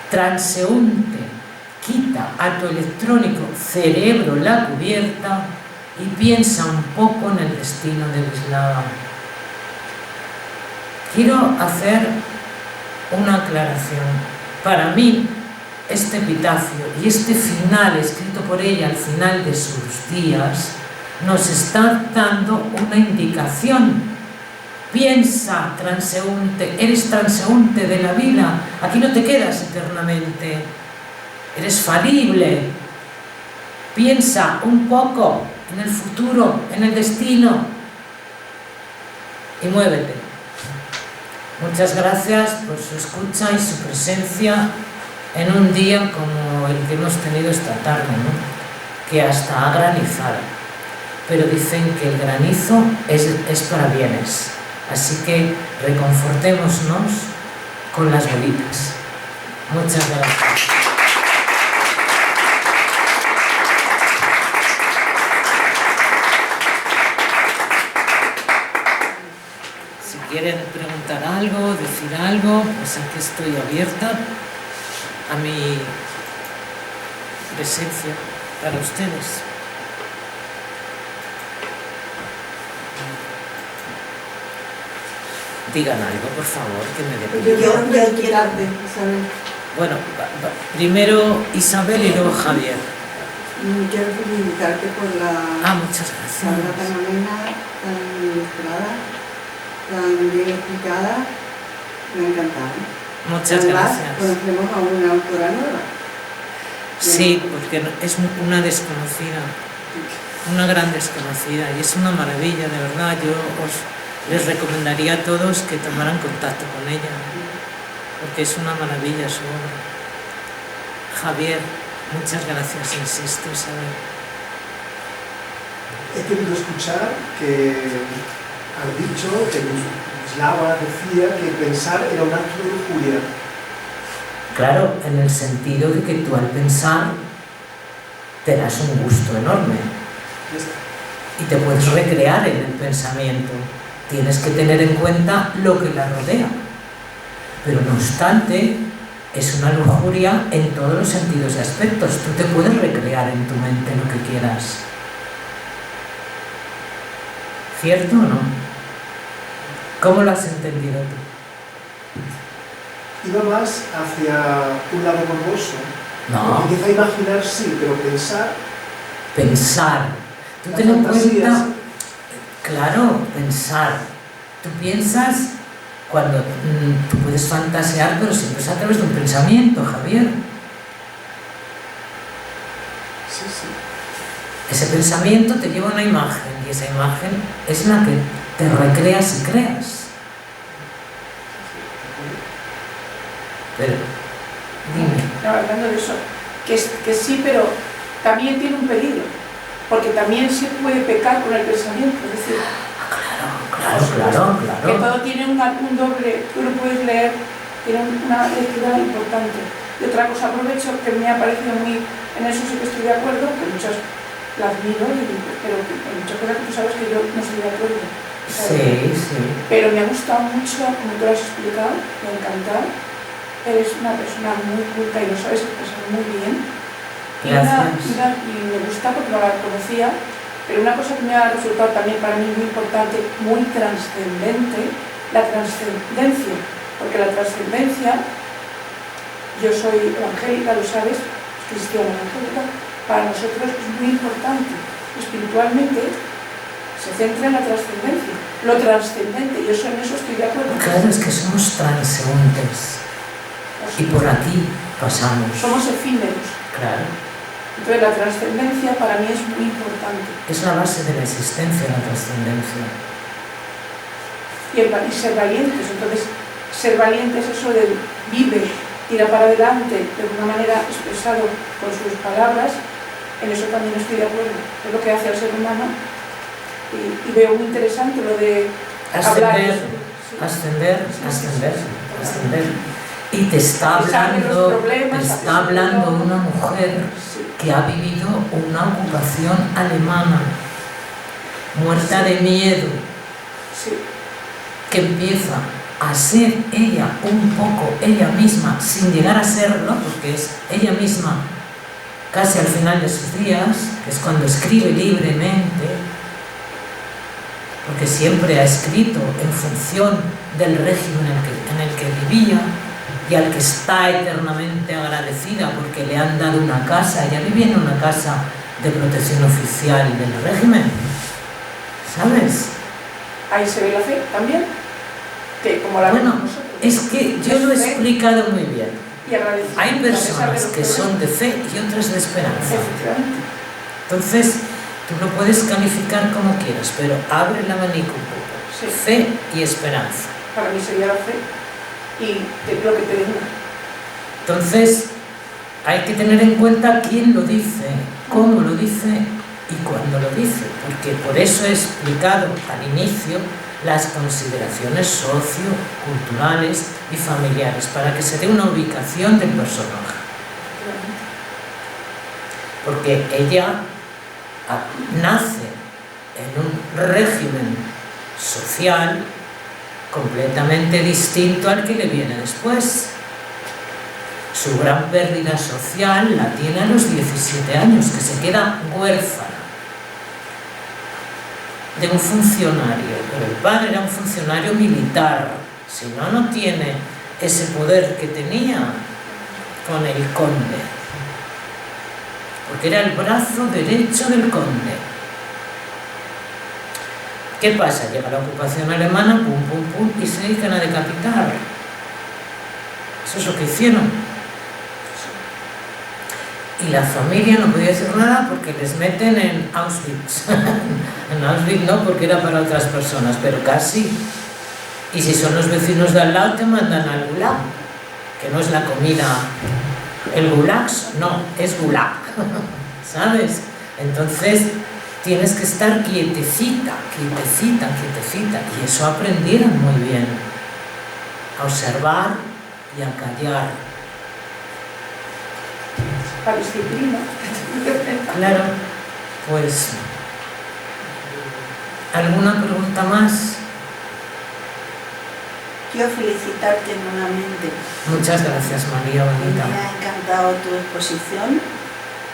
transeúnte, quita a tu electrónico cerebro la cubierta y piensa un poco en el destino de Wisława. Quiero hacer una aclaración. Para mí, este epitafio y este final escrito por ella al final de sus días nos está dando una indicación. Piensa, transeúnte, eres transeúnte de la vida, aquí no te quedas eternamente, eres falible. Piensa un poco en el futuro, en el destino y muévete. Muchas gracias por su escucha y su presencia en un día como el que hemos tenido esta tarde, ¿no? Que hasta ha granizado. Pero dicen que el granizo es para bienes. Así que reconfortémonos con las bolitas. Muchas gracias. Si quieren preguntar algo, decir algo, pues aquí estoy abierta a mi presencia para ustedes. Digan algo, por favor, que me dé. Yo quiero Isabel. Bueno, primero Isabel y luego Javier. Quiero felicitarte por la muchas gracias. obra tan amena, tan ilustrada, tan bien explicada. Me ha encantado. Muchas Además, gracias. conocemos a una autora nueva. Sí, porque es una desconocida, una gran desconocida, y es una maravilla, de verdad. Yo les recomendaría a todos que tomaran contacto con ella, porque es una maravilla su obra. Javier, muchas gracias, insisto, Isabel. He querido escuchar que has dicho que Wisława decía que pensar era un acto de lujuria. Claro, en el sentido de que tú al pensar te das un gusto enorme. Ya está. Y te puedes recrear en el pensamiento. Tienes que tener en cuenta lo que la rodea. Pero no obstante, es una lujuria en todos los sentidos y aspectos. Tú te puedes recrear en tu mente lo que quieras. ¿Cierto o no? ¿Cómo lo has entendido tú? Iba más hacia un lado morboso. No. Porque quizá imaginar sí, pero pensar... Pensar. Tú Las ten en fantasías. cuenta... Claro, pensar. Tú piensas cuando... tú puedes fantasear, pero siempre es a través de un pensamiento, Javier. Sí, sí. Ese pensamiento te lleva a una imagen y esa imagen es la que te recreas y creas. Pero, dime. No, hablando de eso, que sí, pero también tiene un peligro, porque también se puede pecar con el pensamiento, es decir, Claro. que todo tiene un doble, tú lo puedes leer, tiene una lectura importante. Y otra cosa, aprovecho que me ha parecido muy, en eso sí que estoy de acuerdo, que muchas las admiro, pero que en muchas cosas tú sabes que yo no estoy de acuerdo. ¿Sabes? Sí. Pero me ha gustado mucho, como tú lo has explicado, me ha encantado. Eres una persona muy culta y lo sabes expresar muy bien. Gracias. Y me gusta porque no la conocía, pero una cosa que me ha resultado también para mí muy importante, muy trascendente, la trascendencia. Porque la trascendencia, yo soy evangélica, lo sabes, cristiana evangélica, para nosotros es muy importante. Espiritualmente se centra en la trascendencia. Lo trascendente, yo en eso estoy de acuerdo. Claro, es que somos transeúntes. Y por aquí pasamos. Somos efímeros. Claro. Entonces la trascendencia para mí es muy importante. Es la base de la existencia, la trascendencia. Y ser valientes. Entonces, ser valientes es eso de vive, tira para adelante de una manera expresado con sus palabras. En eso también estoy de acuerdo. Es lo que hace al ser humano. Y veo muy interesante lo de hablar. Ascender. Y te está hablando una mujer que ha vivido una ocupación alemana, muerta de miedo, que empieza a ser ella un poco ella misma, sin llegar a serlo, porque es ella misma casi al final de sus días, que es cuando escribe libremente, porque siempre ha escrito en función del régimen en el que vivía, y al que está eternamente agradecida porque le han dado una casa. Ella vivía en una casa de protección oficial del régimen, ¿sabes? Ahí se ve la fe también, que como la bueno, vemos nosotros. Es que yo lo he explicado muy bien. Y agradecimiento. Hay personas que son de fe y otras de esperanza. Efectivamente. Entonces, tú lo puedes calificar como quieras, pero abre el abanico un poco. Sí. Fe y esperanza. Para mí sería la fe y lo que te digo. Entonces, hay que tener en cuenta quién lo dice, cómo lo dice y cuándo lo dice, porque por eso he explicado al inicio las consideraciones socioculturales y familiares, para que se dé una ubicación del personaje. Porque ella nace en un régimen social completamente distinto al que le viene después. Su gran pérdida social la tiene a los 17 años, que se queda huérfana de un funcionario, pero el padre era un funcionario militar, si no, no tiene ese poder que tenía con el conde, porque era el brazo derecho del conde. ¿Qué pasa? Llega la ocupación alemana, pum, pum, pum, y se dedican a decapitar. Eso es lo que hicieron. Y la familia no podía decir nada porque les meten en Auschwitz. En Auschwitz no, porque era para otras personas, pero casi. Y si son los vecinos de al lado, te mandan al gulag, que no es la comida. El gulag, no, es gulag. ¿Sabes? Entonces tienes que estar quietecita. Y eso aprendieron muy bien. A observar y a callar. La disciplina. Claro, pues... ¿Alguna pregunta más? Quiero felicitarte nuevamente. Muchas gracias, María Me bonita. ha encantado tu exposición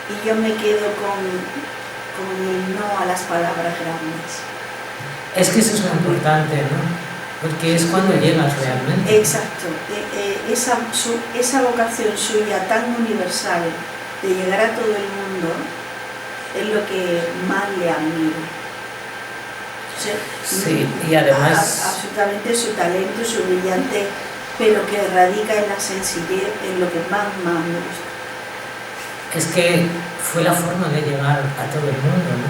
y yo me quedo con el no a las palabras grandes. Es que eso es lo importante, ¿no? Porque es cuando llegas realmente. Exacto. Esa vocación suya tan universal de llegar a todo el mundo es lo que más le admiro. O sea, Sí, y además... absolutamente su talento, su brillante, pero que radica en la sencillez, en lo que más me gusta. Es que fue la forma de llegar a todo el mundo, ¿no?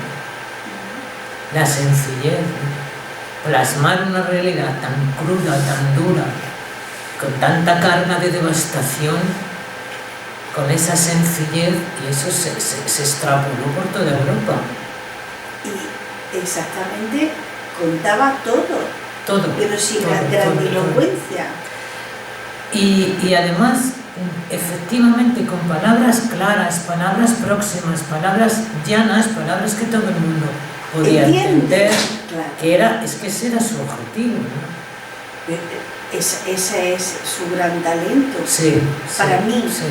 La sencillez, ¿no? Plasmar una realidad tan cruda, tan dura, con tanta carga de devastación, con esa sencillez, y eso se extrapoló por toda Europa. Y exactamente contaba todo, pero sin grandilocuencia. Y además, efectivamente, con palabras claras, palabras próximas, palabras llanas, palabras que todo el mundo podía entender, claro. es que ese era su objetivo, ¿no? Ese es su gran talento. Sí, para sí, mí, sí,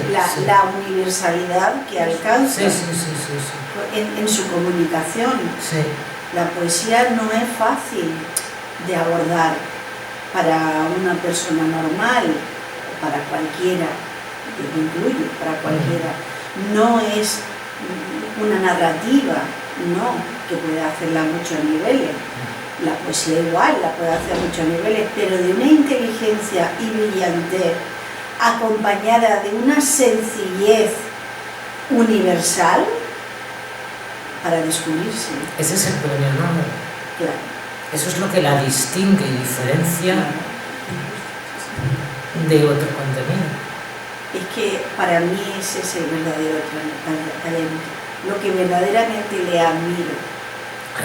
la universalidad que alcanza sí. en su comunicación. Sí. La poesía no es fácil de abordar para una persona normal, para cualquiera, yo me incluyo, para cualquiera. No es una narrativa, no, que puede hacerla a muchos niveles. La poesía igual la puede hacer a muchos niveles, pero de una inteligencia y brillantez acompañada de una sencillez universal para descubrirse. Ese es el premio Nobel. Claro. Eso es lo que la distingue y diferencia de otro contenido. Es que para mí ese es el verdadero talento, lo que verdaderamente le admiro.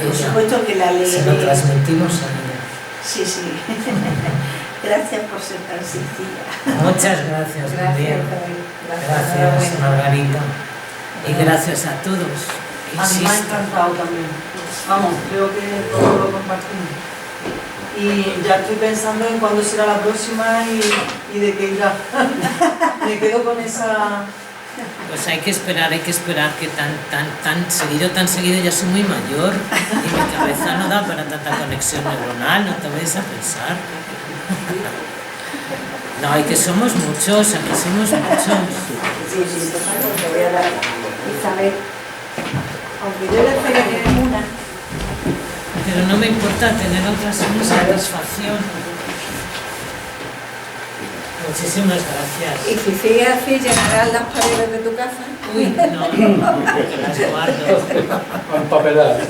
Por supuesto que la leeré. Se lo transmitimos a ella. Sí. Gracias por ser tan sencilla. Muchas gracias, María. Gracias, Margarita. Y gracias a todos. A mí me ha encantado también. Vamos, creo que todos lo compartimos. Y ya estoy pensando en cuándo será la próxima y de qué irá. Me quedo con esa... Pues hay que esperar que tan seguido, ya soy muy mayor y mi cabeza no da para tanta conexión neuronal, no te vayas a pensar. No, hay que somos muchos, aquí somos muchos. Sí, porque voy a dar Isabel, aunque yo le pegué una. Pero no me importa tener otras una satisfacción. Muchísimas gracias. Y si sigue así, llenarás las paredes de tu casa. Uy, no, que las guardo. Empapelar.